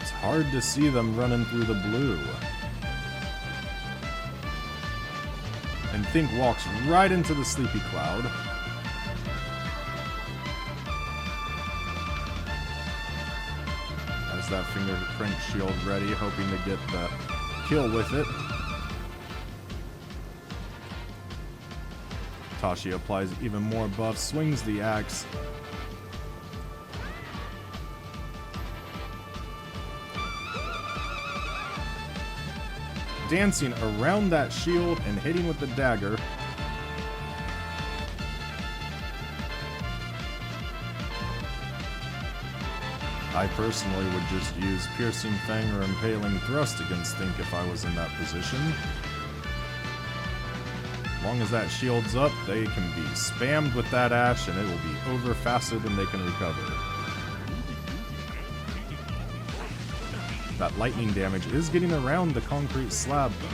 It's hard to see them running through the blue. And Think walks right into the sleepy cloud. Has that fingerprint shield ready, hoping to get the kill with it. Tashi applies even more buffs, swings the axe. Dancing around that shield and hitting with the dagger. I personally would just use Piercing Fang or Impaling Thrust against Think if I was in that position. As long as that shield's up, they can be spammed with that Ash and it will be over faster than they can recover. That lightning damage is getting around the concrete slab though.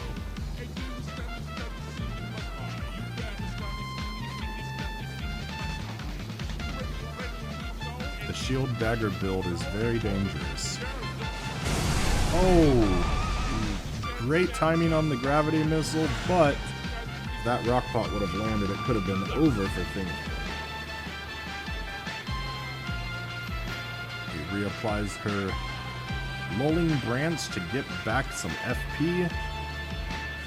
The shield dagger build is very dangerous. Oh! Great timing on the gravity missile, but if that rock pot would have landed, it could have been over for Think. He reapplies her Lulling Branch to get back some FP.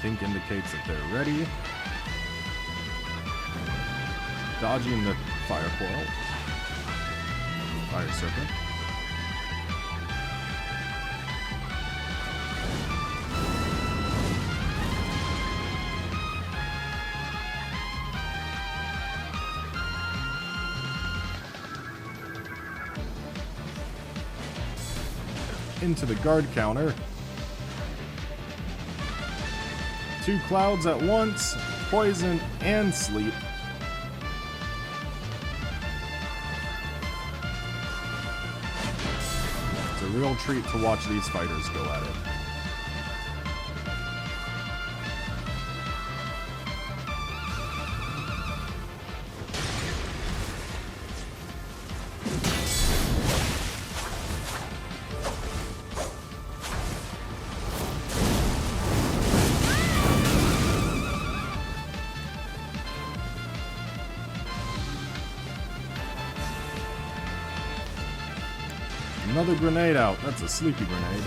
Think indicates that they're ready. Dodging the Fire Coil. Fire Serpent. into the guard counter. 2 clouds at once, poison and sleep. It's a real treat to watch these fighters go at it. Another grenade out. That's a sleepy grenade.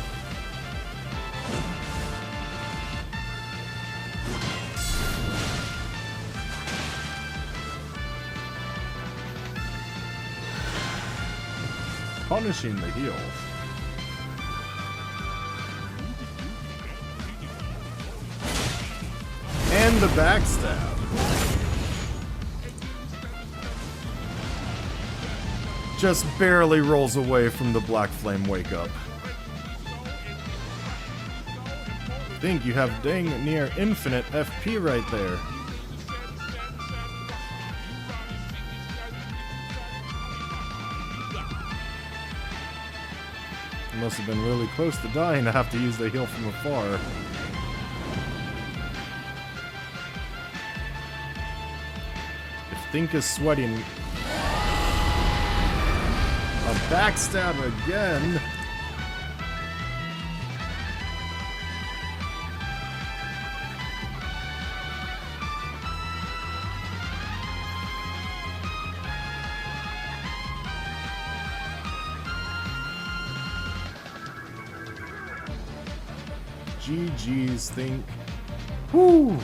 Punishing the heal. And the backstab. Just barely rolls away from the black flame wake up. Think you have dang near infinite FP right there. You must have been really close to dying to have to use the heal from afar. If Think is sweating. A backstab again. GG's, Think. Whew!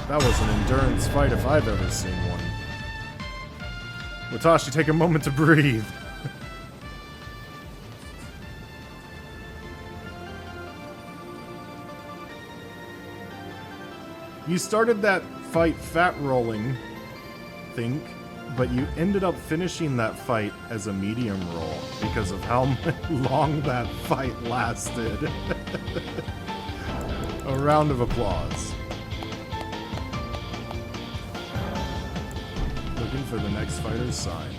That was an endurance fight if I've ever seen one. Watashi, take a moment to breathe. You started that fight fat rolling, Think, but you ended up finishing that fight as a medium roll because of how long that fight lasted. A round of applause. Looking for the next fighter's sign.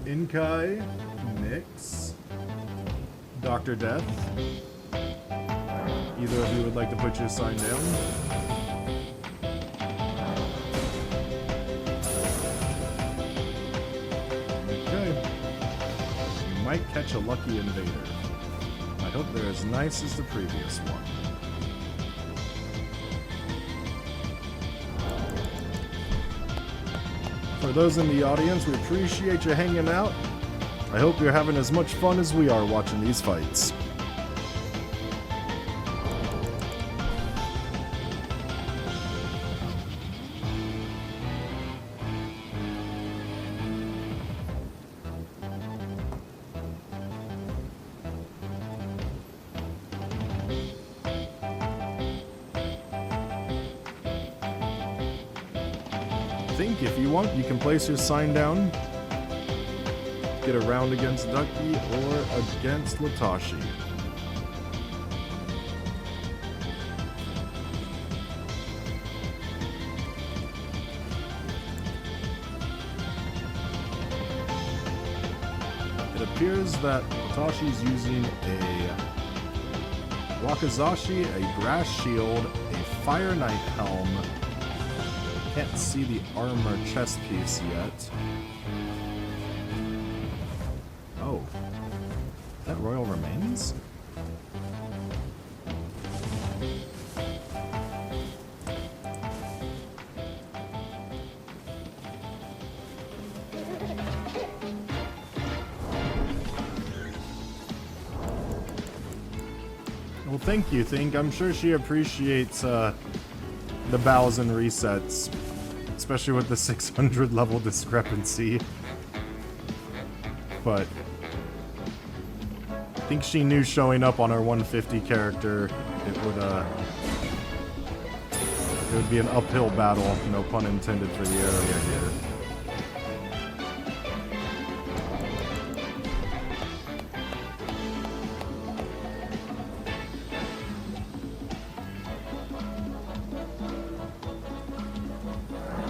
Inkai, Nyx, Dr. Death. Either of you would like to put your sign down? Okay. You might catch a lucky invader. I hope they're as nice as the previous one. For those in the audience, we appreciate you hanging out. I hope you're having as much fun as we are watching these fights. Think if you want, you can place your sign down. Get a round against Ducky or against Watashi. It appears that Watashi's using a Wakizashi, a grass shield, a Fire Knight helm. Can't see the armor chest piece yet. Oh. Is that Royal Remains? Well, thank you, Think. I'm sure she appreciates the bows and resets, especially with the 600 level discrepancy. But I think she knew showing up on our 150 character, it would be an uphill battle, no pun intended, for the area here.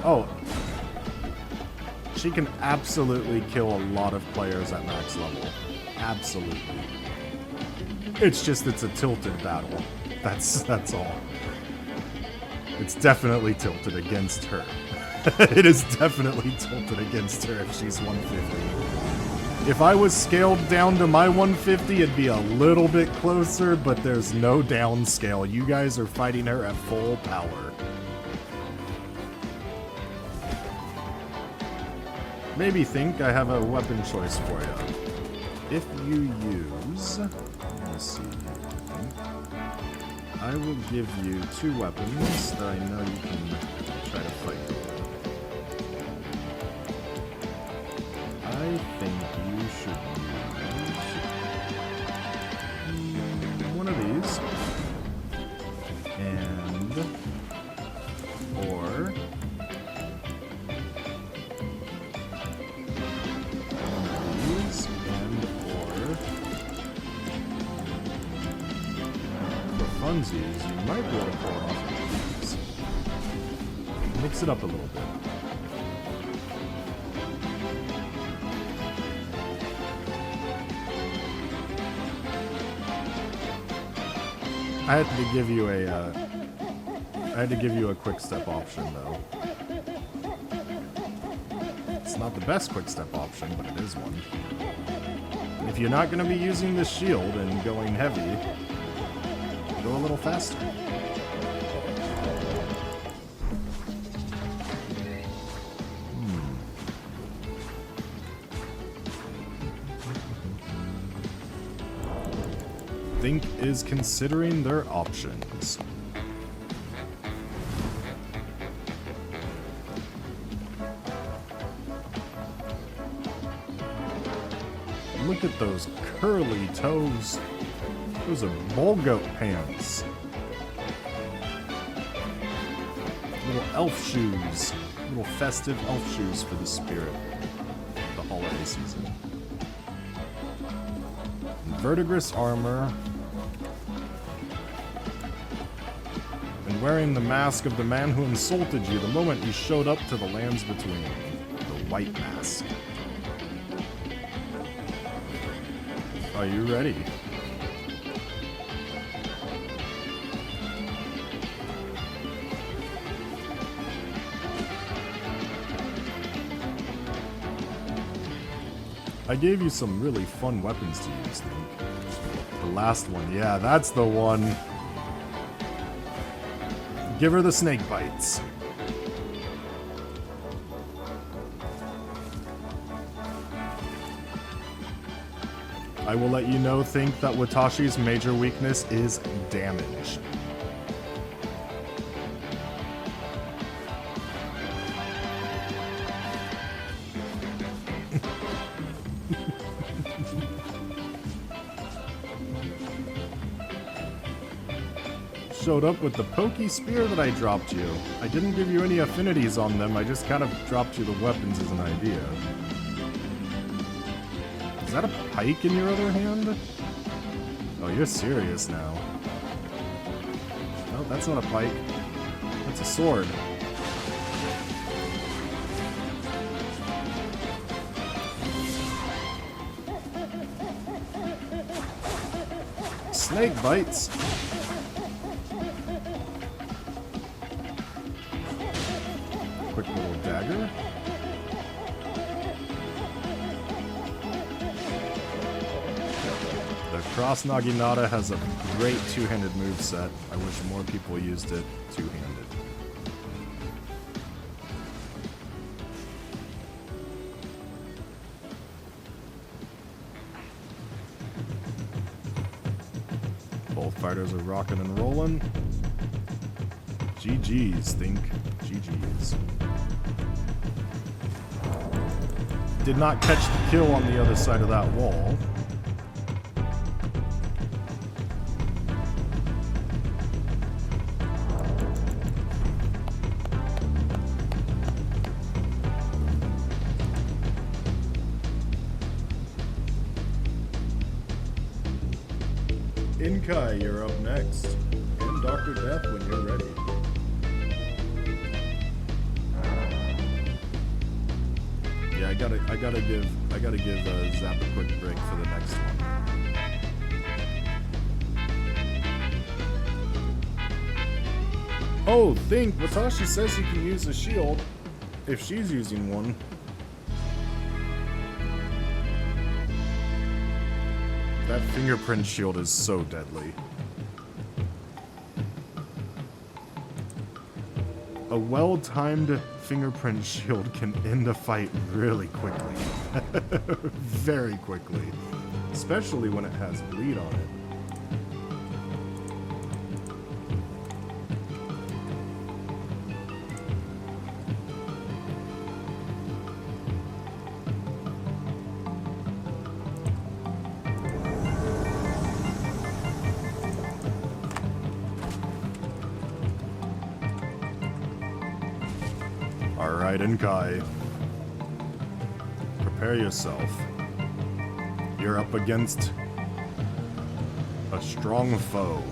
Oh. She can absolutely kill a lot of players at max level. Absolutely. It's just it's a tilted battle. That's all. It's definitely tilted against her. It is definitely tilted against her if she's 150. If I was scaled down to my 150, it'd be a little bit closer, but there's no downscale. You guys are fighting her at full power. Maybe think I have a weapon choice for you. If you use... Let me see. I will give you 2 weapons that I know you can try to fight with. I think you should use one of these. And... or... funsies, you might be able to pull it off with these. Mix it up a little bit. I had to give you a quick step option though. It's not the best quick step option, but it is one. If you're not going to be using this shield and going heavy, go a little faster. Think is considering their options. Look at those curly toes. Those are bull goat pants. Little elf shoes. Little festive elf shoes for the spirit of the holiday season. Verdigris armor. And wearing the mask of the man who insulted you the moment you showed up to the lands between. The white mask. Are you ready? I gave you some really fun weapons to use, Think. The last one, yeah, that's the one. Give her the snake bites. I will let you know, Think, that Watashi's major weakness is damage. Showed up with the pokey spear that I dropped you. I didn't give you any affinities on them, I just kind of dropped you the weapons as an idea. Is that a pike in your other hand? Oh, you're serious now. No, that's not a pike. That's a sword. Snake bites. Quick little dagger. The Cross Naginata has a great two-handed moveset. I wish more people used it two-handed. Both fighters are rocking and rolling. GG's, Think. GG's. Did not catch the kill on the other side of that wall. Inkai, you're up next. And Dr. Death when you're ready. Yeah, I gotta give Zap a quick break for the next one. Oh, think Watashi says you can use a shield if she's using one. That fingerprint shield is so deadly. A well-timed fingerprint shield can end a fight really quickly. Very quickly. Especially when it has bleed on it. Alright, Enkai. Prepare yourself. You're up against a strong foe.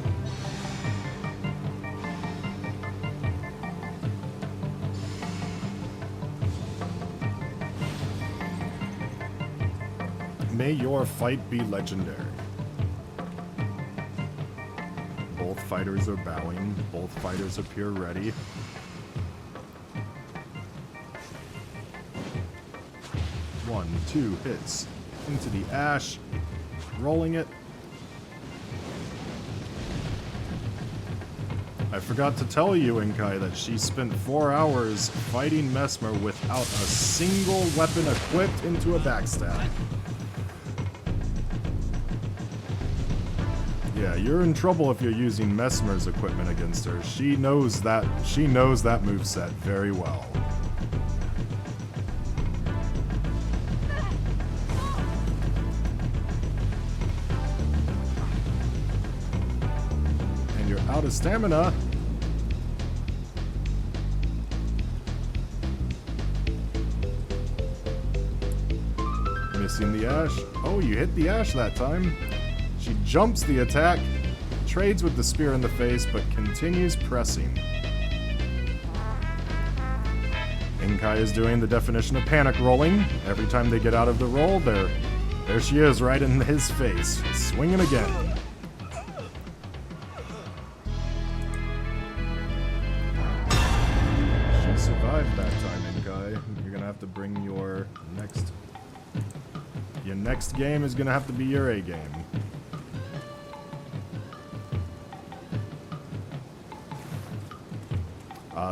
May your fight be legendary. Both fighters are bowing. Both fighters appear ready. One, two hits into the ash, rolling it. I forgot to tell you, Enkai, that she spent 4 hours fighting Mesmer without a single weapon equipped into a backstab. Yeah, you're in trouble if you're using Mesmer's equipment against her. She knows that moveset very well. Out of stamina. Missing the ash. Oh, you hit the ash that time. She jumps the attack, trades with the spear in the face, but continues pressing. Enkai is doing the definition of panic rolling. Every time they get out of the roll, there she is right in his face, swinging again. That time, Enkai. You're gonna have to bring your next game is gonna have to be your A game.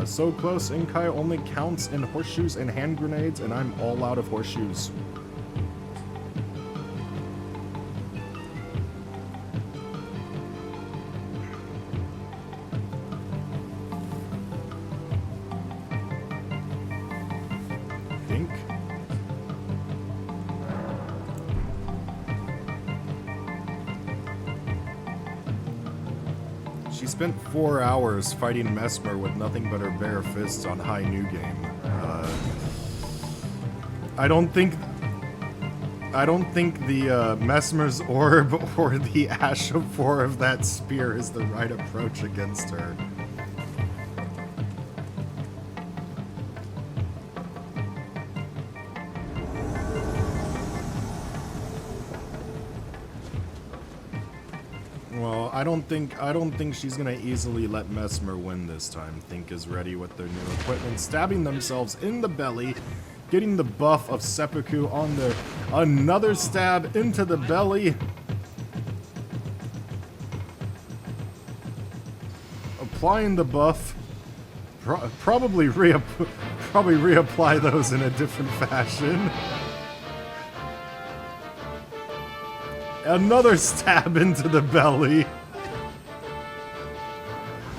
So close, Enkai only counts in horseshoes and hand grenades, and I'm all out of horseshoes. She spent 4 hours fighting Mesmer with nothing but her bare fists on high new game. I don't think the Mesmer's orb or the Ash of 4 of that spear is the right approach against her. Well, I don't think she's gonna easily let Mesmer win this time. Think is ready with their new equipment, stabbing themselves in the belly, getting the buff of seppuku on there. Another stab into the belly. Applying the buff. Probably reapply those in a different fashion. Another stab into the belly.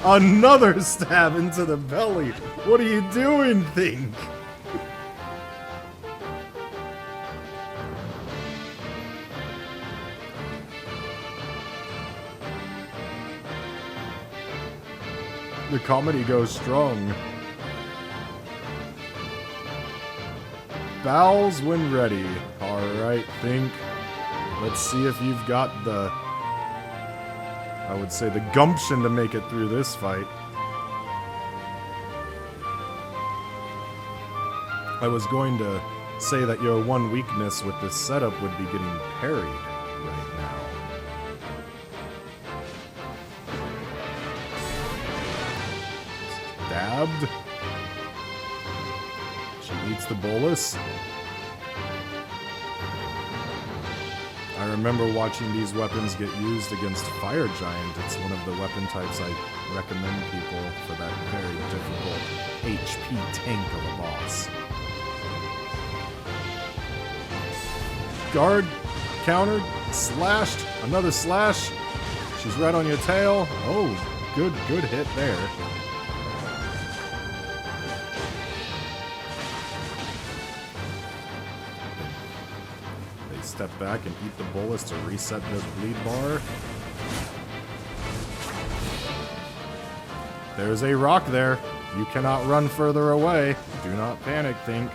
Another stab into the belly. What are you doing, Think? The comedy goes strong. Bowels when ready. Alright, Think. Let's see if you've got the, I would say, the gumption to make it through this fight. I was going to say that your one weakness with this setup would be getting parried right now. Stabbed. She eats the bolus. I remember watching these weapons get used against Fire Giant. It's one of the weapon types I recommend people for that very difficult HP tank of a boss. Guard, countered, slashed, another slash. She's right on your tail. Oh, good hit there. Step back and eat the bolus to reset the bleed bar. There's a rock there. You cannot run further away. Do not panic, think.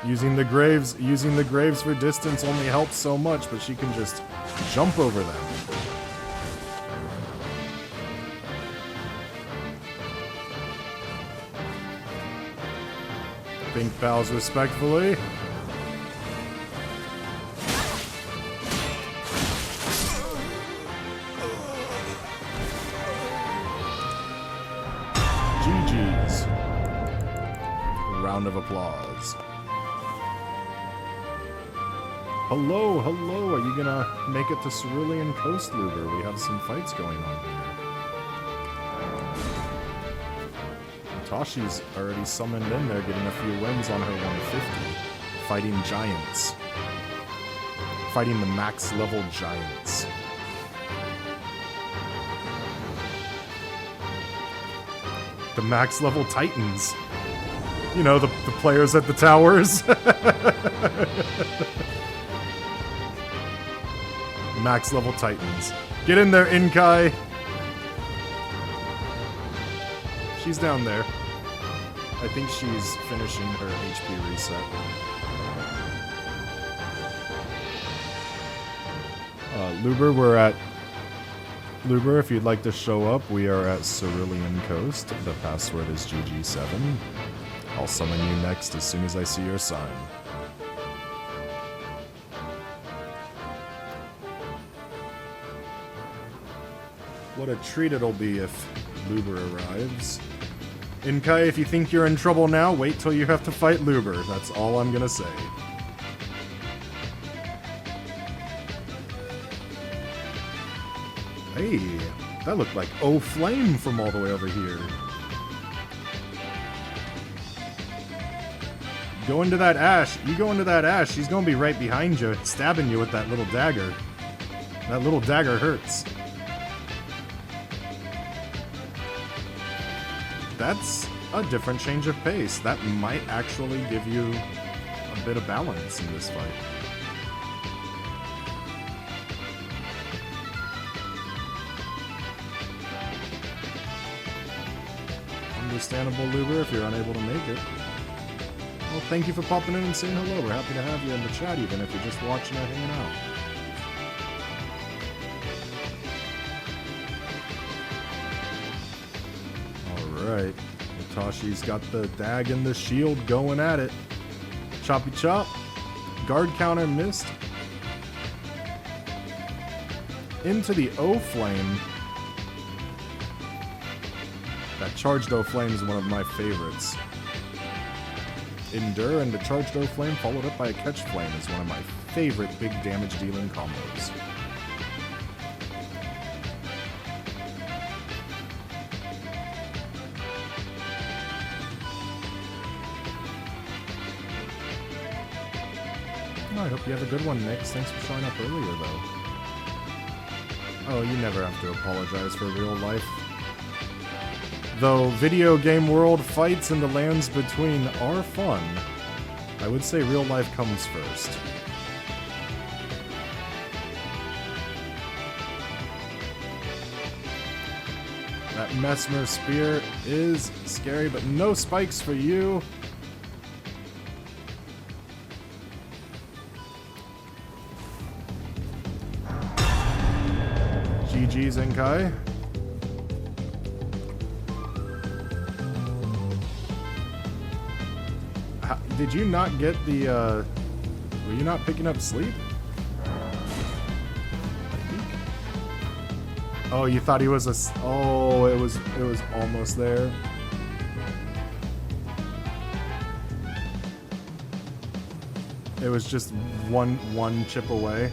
Using the graves for distance only helps so much, but she can just jump over them. Think bows respectfully. GG's. A round of applause. Hello, hello. Are you gonna make it to Cerulean Coast, Luger? We have some fights going on here. Tashi's already summoned in there, getting a few wins on her 150. Fighting giants. Fighting the max level giants. The max level titans. You know, the players at the towers. Max level titans. Get in there, Inkai. She's down there. I think she's finishing her HP reset. Luber, if you'd like to show up, we are at Cerulean Coast. The password is GG7. I'll summon you next as soon as I see your sign. What a treat it'll be if Luber arrives. Inkai, if you think you're in trouble now, wait till you have to fight Luber. That's all I'm gonna say. Hey, that looked like O Flame from all the way over here. Go into that ash. You go into that ash, she's gonna be right behind you, stabbing you with that little dagger. That little dagger hurts. That's a different change of pace. That might actually give you a bit of balance in this fight. Understandable, Luber, if you're unable to make it. Well, thank you for popping in and saying hello. We're happy to have you in the chat, even if you're just watching or hanging out. Alright, Natashi's got the dag and the shield going at it. Choppy chop. Guard counter missed. Into the O-Flame. That charged O-Flame is one of my favorites. Endure and the charged O-Flame followed up by a catch flame is one of my favorite big damage dealing combos. I hope you have a good one, Nix. Thanks for showing up earlier, though. Oh, you never have to apologize for real life. Though video game world fights in the lands between are fun, I would say real life comes first. That Mesmer Spear is scary, but no spikes for you. GG, Zenkai. did you not get the, were you not picking up sleep? Oh, you thought he was a, oh, it was almost there. It was just one chip away.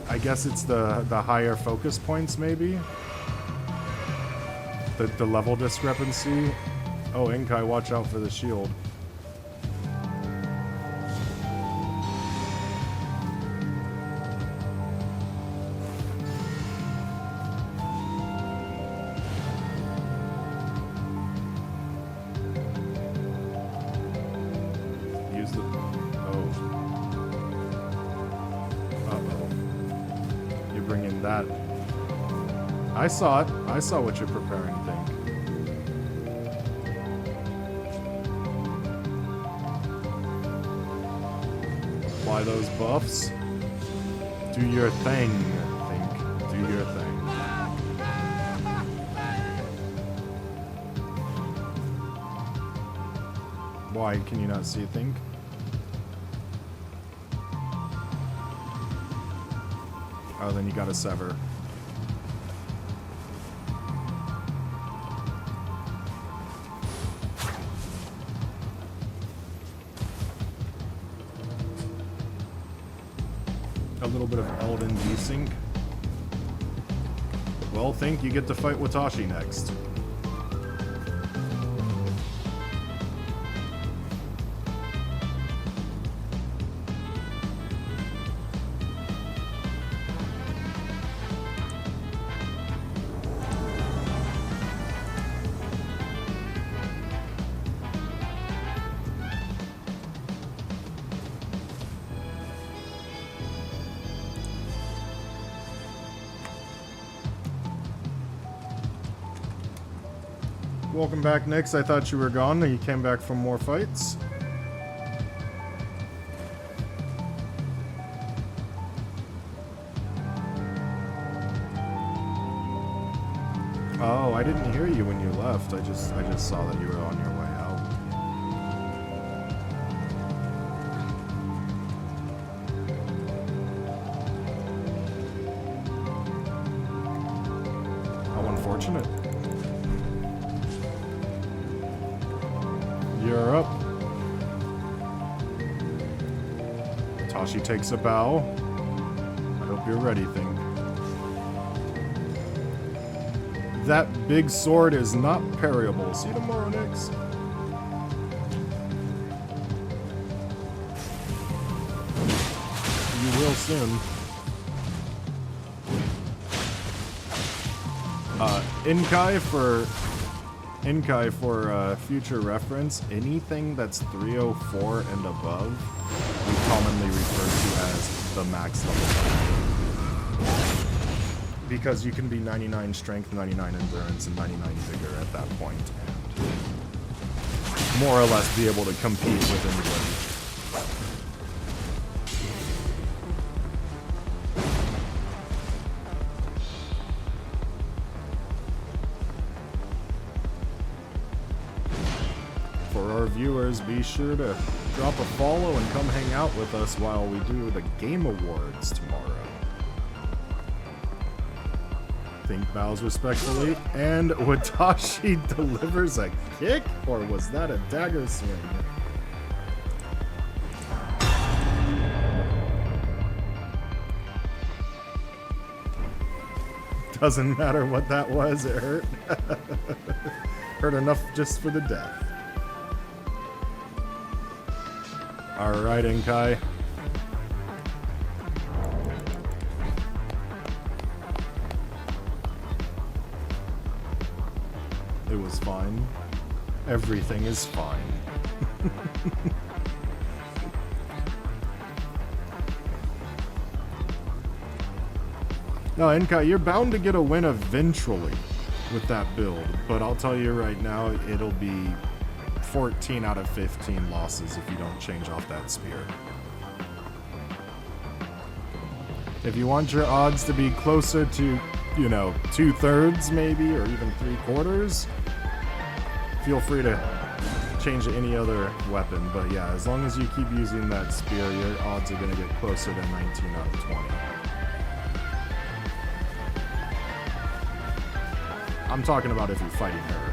I guess it's the higher focus points, maybe? The level discrepancy. Oh, Inkai, watch out for the shield. Use the... Oh. Uh-oh. You're bringing that... I saw it. I saw what you're preparing, Think. Apply those buffs. Do your thing, Think. Do your thing. Why can you not see Think? Oh, then you gotta sever. A little bit of Elden desync. Well, Think, you get to fight Watashi next. Welcome back, Nyx. I thought you were gone. You came back from more fights. Oh, I didn't hear you when you left. I just saw that you were on your way out. How unfortunate. You're up. Tashi takes a bow. I hope you're ready, Think. That big sword is not parryable. See you tomorrow, Nyx. You will soon. Inkai, for future reference, anything that's 304 and above, we commonly refer to as the max level. Because you can be 99 strength, 99 endurance, and 99 vigor at that point, and more or less be able to compete with anybody. Viewers, be sure to drop a follow and come hang out with us while we do the Game Awards tomorrow. Think bows respectfully, and Watashi delivers a kick, or was that a dagger swing? Doesn't matter what that was, it hurt. Hurt enough just for the death. Alright, Inkai. It was fine. Everything is fine. No, Inkai, you're bound to get a win eventually with that build, but I'll tell you right now, it'll be 14 out of 15 losses if you don't change off that spear. If you want your odds to be closer to you know, 2/3 maybe, or even 3/4, feel free to change to any other weapon. But yeah, as long as you keep using that spear, your odds are going to get closer to 19 out of 20. I'm talking about if you're fighting her.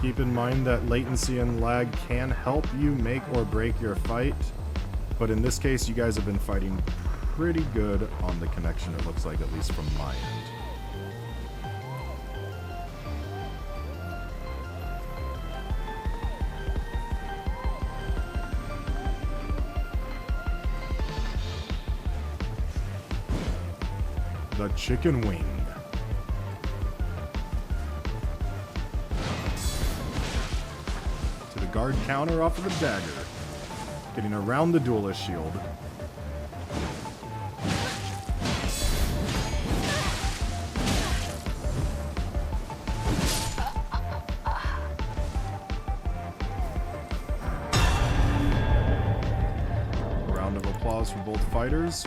Keep in mind that latency and lag can help you make or break your fight, but in this case, you guys have been fighting pretty good on the connection, it looks like, at least from my end. The chicken wing. To the guard counter off of the dagger. Getting around the duelist shield. Round of applause for both fighters.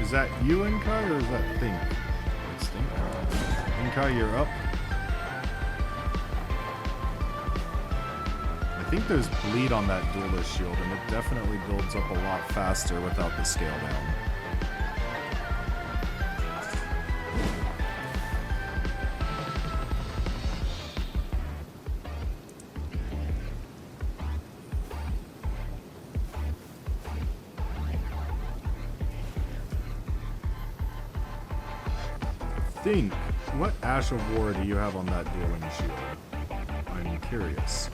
Is that you, Inkai, or is that Think? It's Think. Inkai, you're up. I think there's bleed on that duelist shield, and it definitely builds up a lot faster without the scale down. Think, what Ash of War do you have on that dueling shield? I'm curious.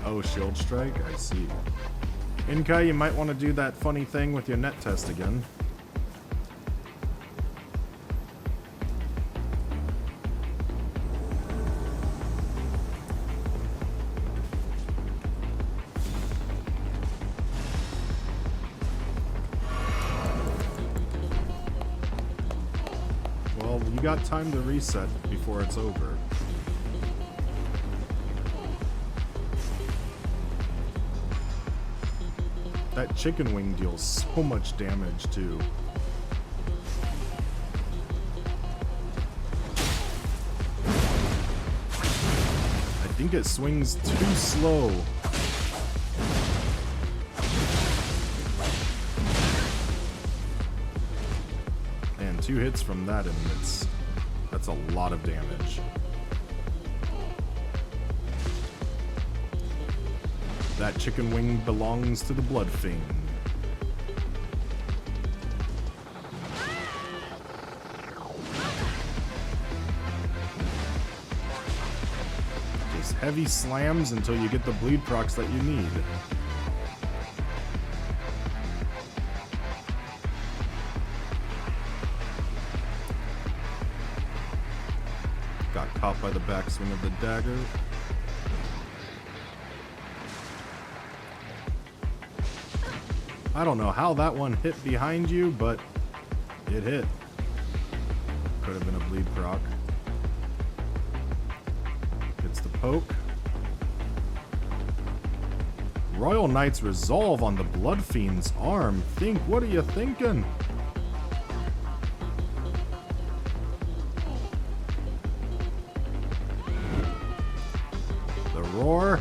Oh, shield strike? I see. Inkai, you might want to do that funny thing with your net test again. Got time to reset before it's over. That chicken wing deals so much damage too. I think it swings too slow. And 2 hits from that and that's a lot of damage. That chicken wing belongs to the Blood Fiend. Just heavy slams until you get the bleed procs that you need. Got caught by the backswing of the dagger. I don't know how that one hit behind you, but it hit. Could have been a bleed proc. Gets the poke. Royal Knight's Resolve on the Blood Fiend's arm. Think, what are you thinking? Roar.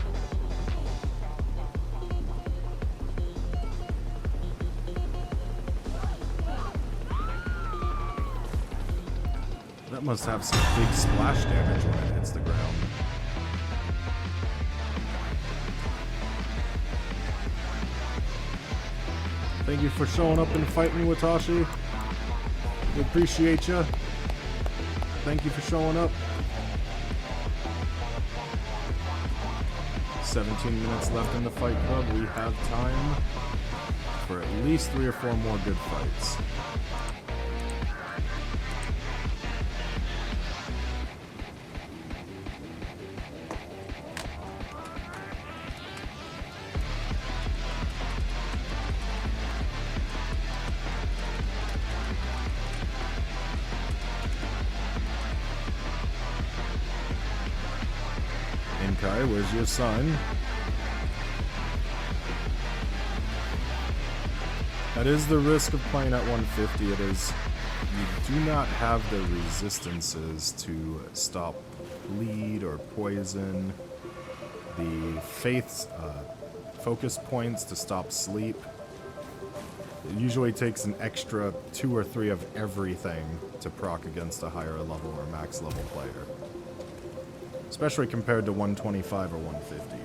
That must have some big splash damage when it hits the ground. Thank you for showing up and fighting me, Watashi. We appreciate you. Thank you for showing up. 17 minutes left in the Fight Club. We have time for at least 3 or 4 more good fights. Okay, where's your sign? That is the risk of playing at 150. It is, you do not have the resistances to stop bleed or poison, the faith's focus points to stop sleep. It usually takes an extra 2 or 3 of everything to proc against a higher level or max level player. Especially compared to 125 or 150.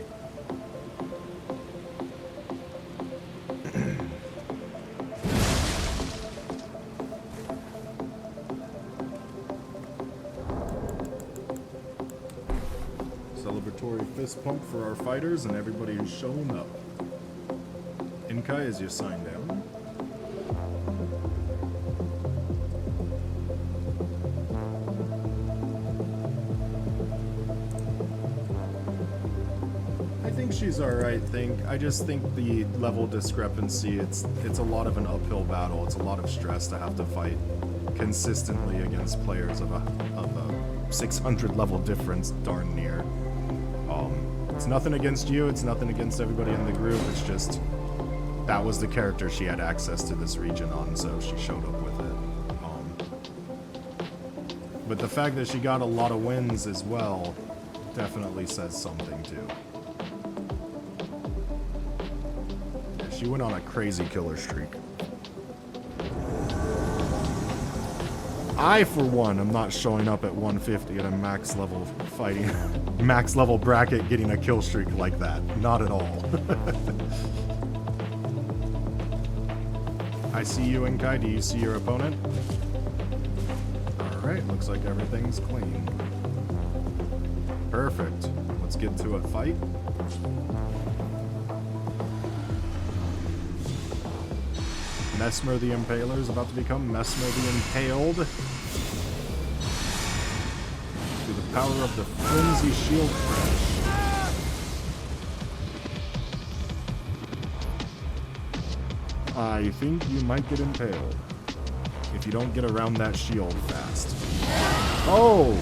Celebratory fist pump for our fighters and everybody who's shown up. Inkai, is your sign down? I think she's alright, I just think the level discrepancy, it's a lot of an uphill battle. It's a lot of stress to have to fight consistently against players of a 600 level difference darn near. It's nothing against you, it's nothing against everybody in the group, it's just that was the character she had access to this region on, so she showed up with it. But the fact that she got a lot of wins as well definitely says something too. Yeah, she went on a crazy killer streak. I, for one, am not showing up at 150 at a max level fighting, max level bracket getting a kill streak like that. Not at all. I see you, Inkai. Do you see your opponent? Alright, looks like everything's clean. Perfect. Let's get to a fight. Mesmer the Impaler is about to become Mesmer the Impaled. Through the power of the Frenzy Shield Crash. I think you might get impaled if you don't get around that shield fast. Oh!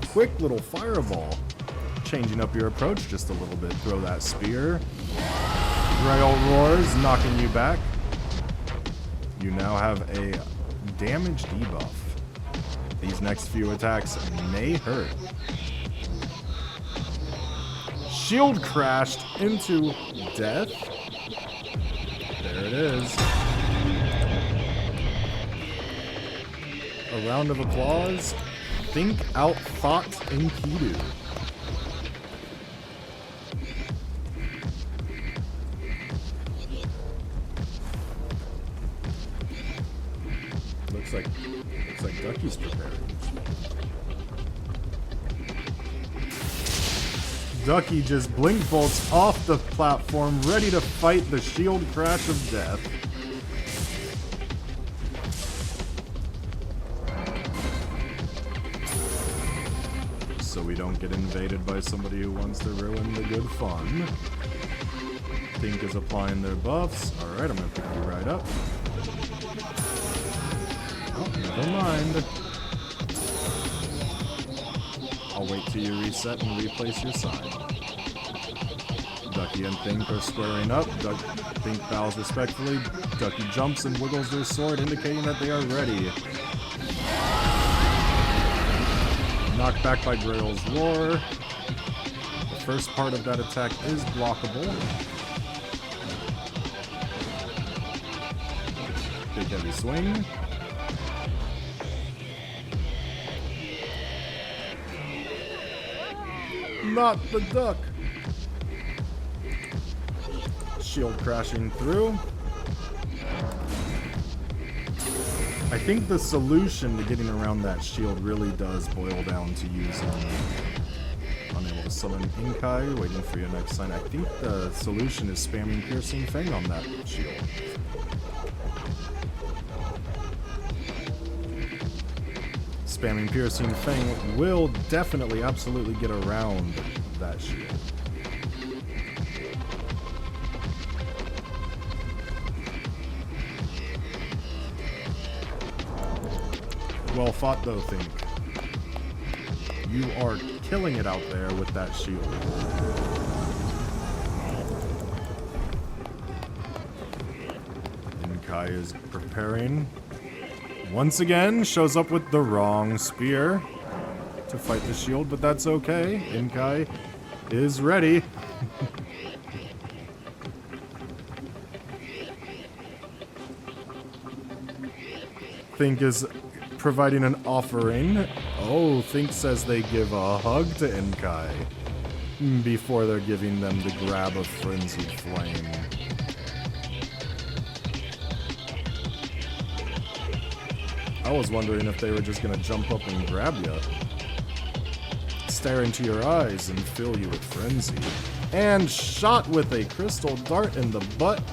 Quick little fireball. Changing up your approach just a little bit. Throw that spear. Grail roars, knocking you back. You now have a damage debuff. These next few attacks may hurt. Shield crashed into death. There it is. A round of applause. Think out thought Enkidu. Looks like Ducky's preparing. Ducky just blink bolts off the platform, ready to fight the shield crash of death. So we don't get invaded by somebody who wants to ruin the good fun. Think is applying their buffs. Alright, I'm gonna pick you right up. Oh, never mind. I'll wait till you reset and replace your sign. Ducky and Think are squaring up. Think bows respectfully. Ducky jumps and wiggles their sword, indicating that they are ready. Knocked back by Grail's Roar. The first part of that attack is blockable. Big heavy swing. Not the duck. Shield crashing through. I think the solution to getting around that shield really does boil down to using unable to summon Inkai, waiting for your next sign. I think the solution is spamming Piercing Fang on that shield. Spamming Piercing Fang will definitely, absolutely get around that shield. Well fought though, Think. You are killing it out there with that shield. Inkai is preparing. Once again, shows up with the wrong spear to fight the shield, but that's okay. Inkai is ready. Think is providing an offering. Oh, Think says they give a hug to Inkai before they're giving them the grab of Frenzied Flame. I was wondering if they were just gonna jump up and grab you, stare into your eyes and fill you with frenzy. And shot with a crystal dart in the butt.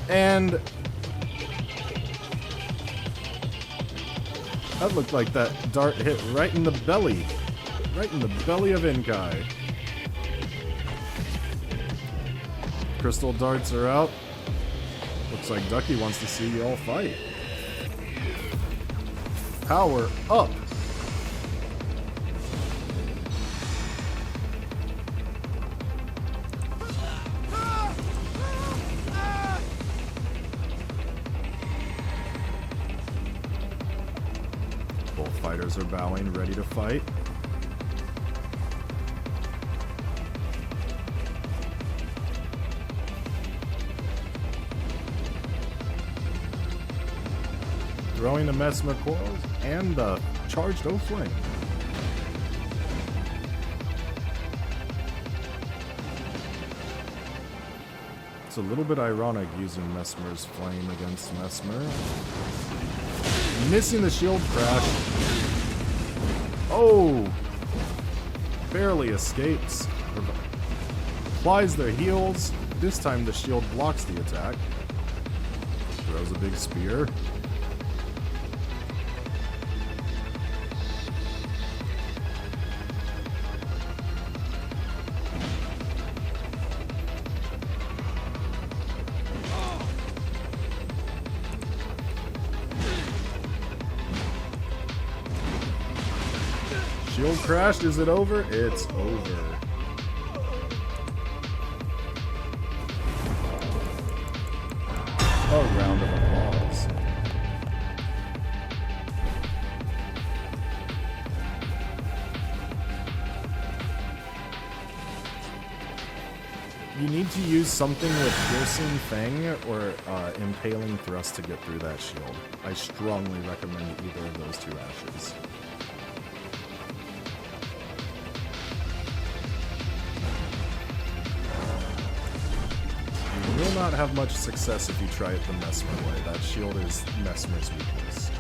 And that looked like that dart hit right in the belly. Right in the belly of Inkai. Crystal darts are out. Looks like Ducky wants to see you all fight. Power up! Both fighters are bowing, ready to fight. Throwing the Mesmer Coils and the charged O-Flame. It's a little bit ironic using Mesmer's Flame against Mesmer. Missing the shield crash. Oh! Barely escapes. Applies their heals. This time the shield blocks the attack. Throws a big spear. Shield crashed. Is it over? It's over. A round of applause. You need to use something with Piercing Fang or Impaling Thrust to get through that shield. I strongly recommend either of those two ashes. You will not have much success if you try it the Mesmer way. That shield is Mesmer's weakness.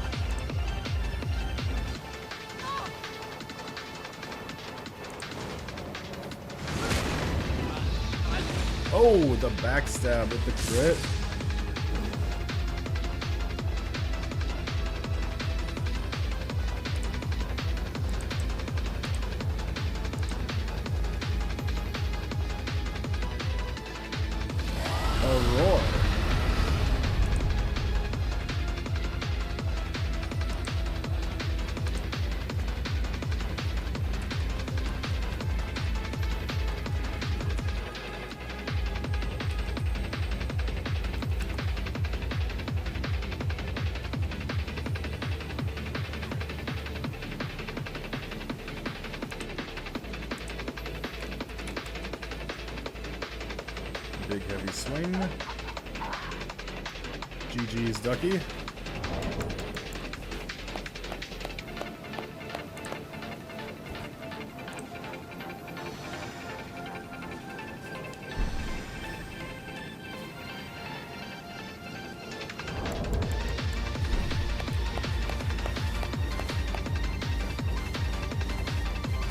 Oh, the backstab with the crit. A roar. Big heavy swing. GG's Ducky.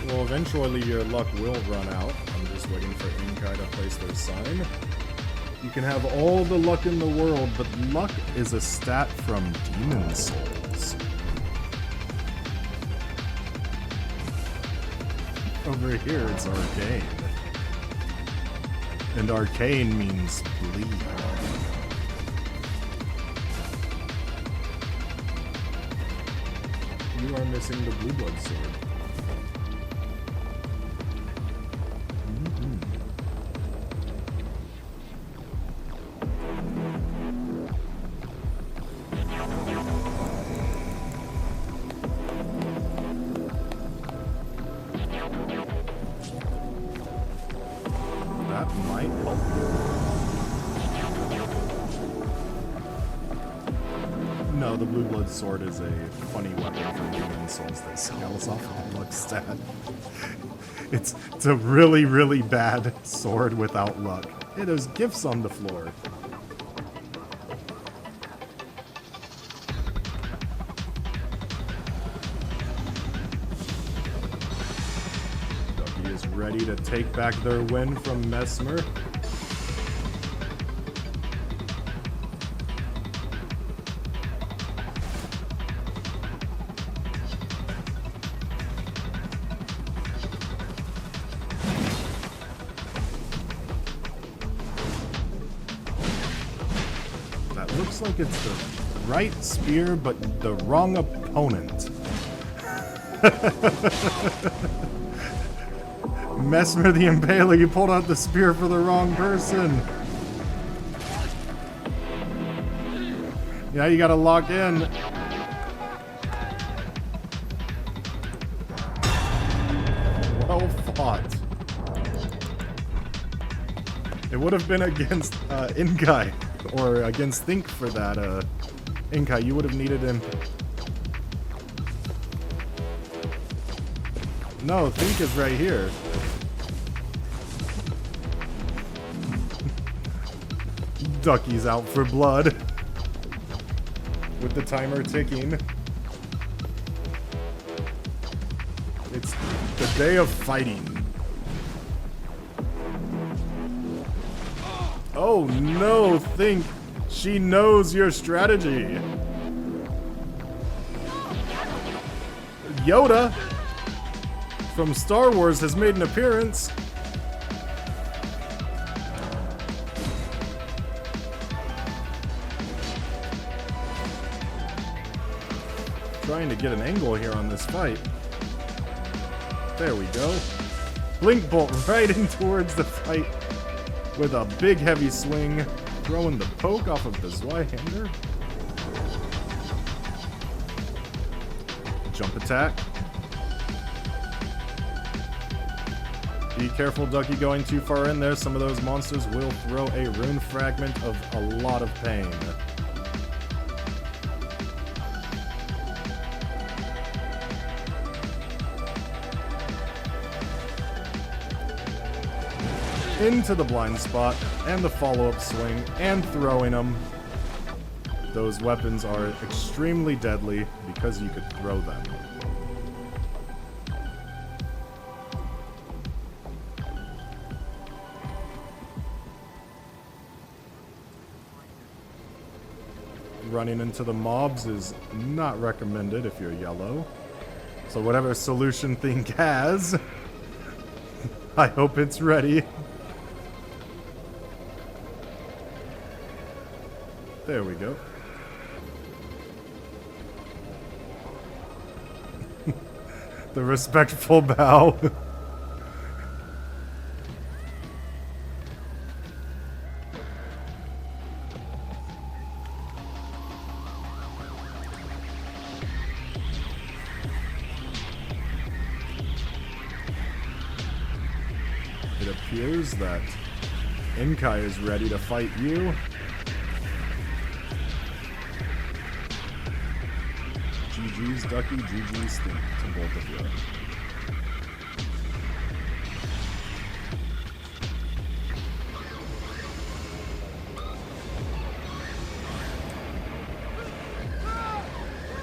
Well, eventually your luck will run out. I'm just waiting for Inkai to place their sign. You can have all the luck in the world, but luck is a stat from Demon Souls. Over here, it's arcane. And arcane means bleed. You are missing the blue blood sword. that might help you. No, the blue blood sword is a funny weapon for demon souls that scales off of luck stat. It's a really, really bad sword without luck. Hey, there's gifts on the floor. Ducky is ready to take back their win from Mesmer. Looks like it's the right spear, but the wrong opponent. Mesmer the Impaler, you pulled out the spear for the wrong person. Yeah, you gotta lock in. Well fought. It would have been against Inkai. Or against Think for that, Inkai, you would have needed him. No, Think is right here. Ducky's out for blood. With the timer ticking. It's the day of fighting. Oh no, Think! She knows your strategy! Yoda from Star Wars has made an appearance. Trying to get an angle here on this fight. There we go. Blink Bolt right in towards the fight. With a big heavy swing, throwing the poke off of the Zweihander. Jump attack. Be careful, Ducky, going too far in there. Some of those monsters will throw a rune fragment of a lot of pain. Into the blind spot, and the follow-up swing, and throwing them. Those weapons are extremely deadly because you could throw them. Running into the mobs is not recommended if you're yellow. So whatever solution Think has, I hope it's ready. There we go. The respectful bow. It appears that Inkai is ready to fight you. GG's Ducky, GG's Think to both of you.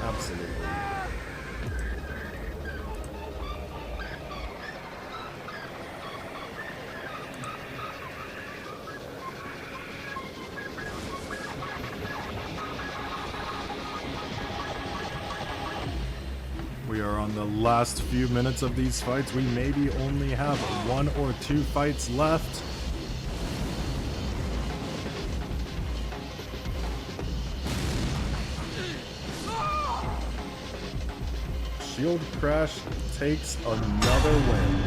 Absolutely. We are on the last few minutes of these fights. We maybe only have 1 or 2 fights left. Shield Crash takes another win.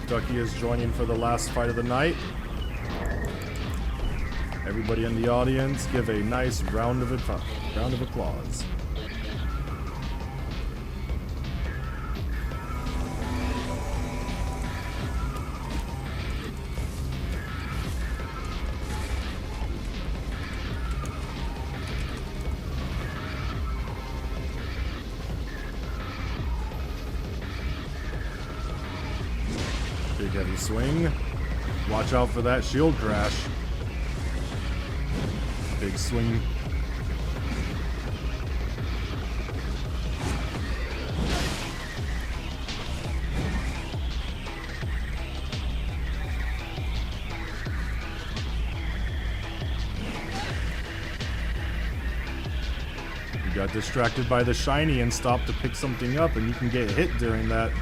Ducky is joining for the last fight of the night. Everybody in the audience, give a nice round of applause. Heavy swing. Watch out for that shield crash. Big swing. You got distracted by the shiny and stopped to pick something up, and you can get hit during that.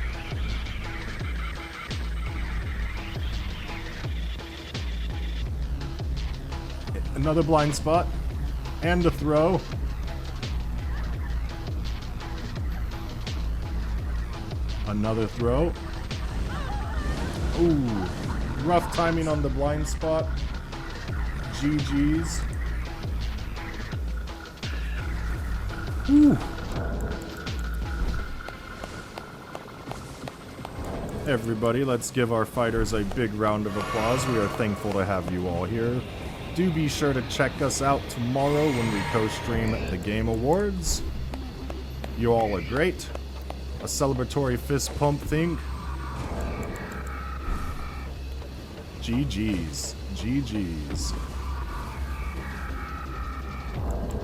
Another blind spot. And a throw. Another throw. Ooh. Rough timing on the blind spot. GG's. Ooh. Everybody, let's give our fighters a big round of applause. We are thankful to have you all here. Do be sure to check us out tomorrow when we co-stream the Game Awards. You all are great. A celebratory fist pump thing. GG's. GG's.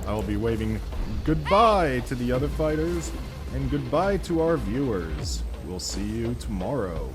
I will be waving goodbye to the other fighters and goodbye to our viewers. We'll see you tomorrow.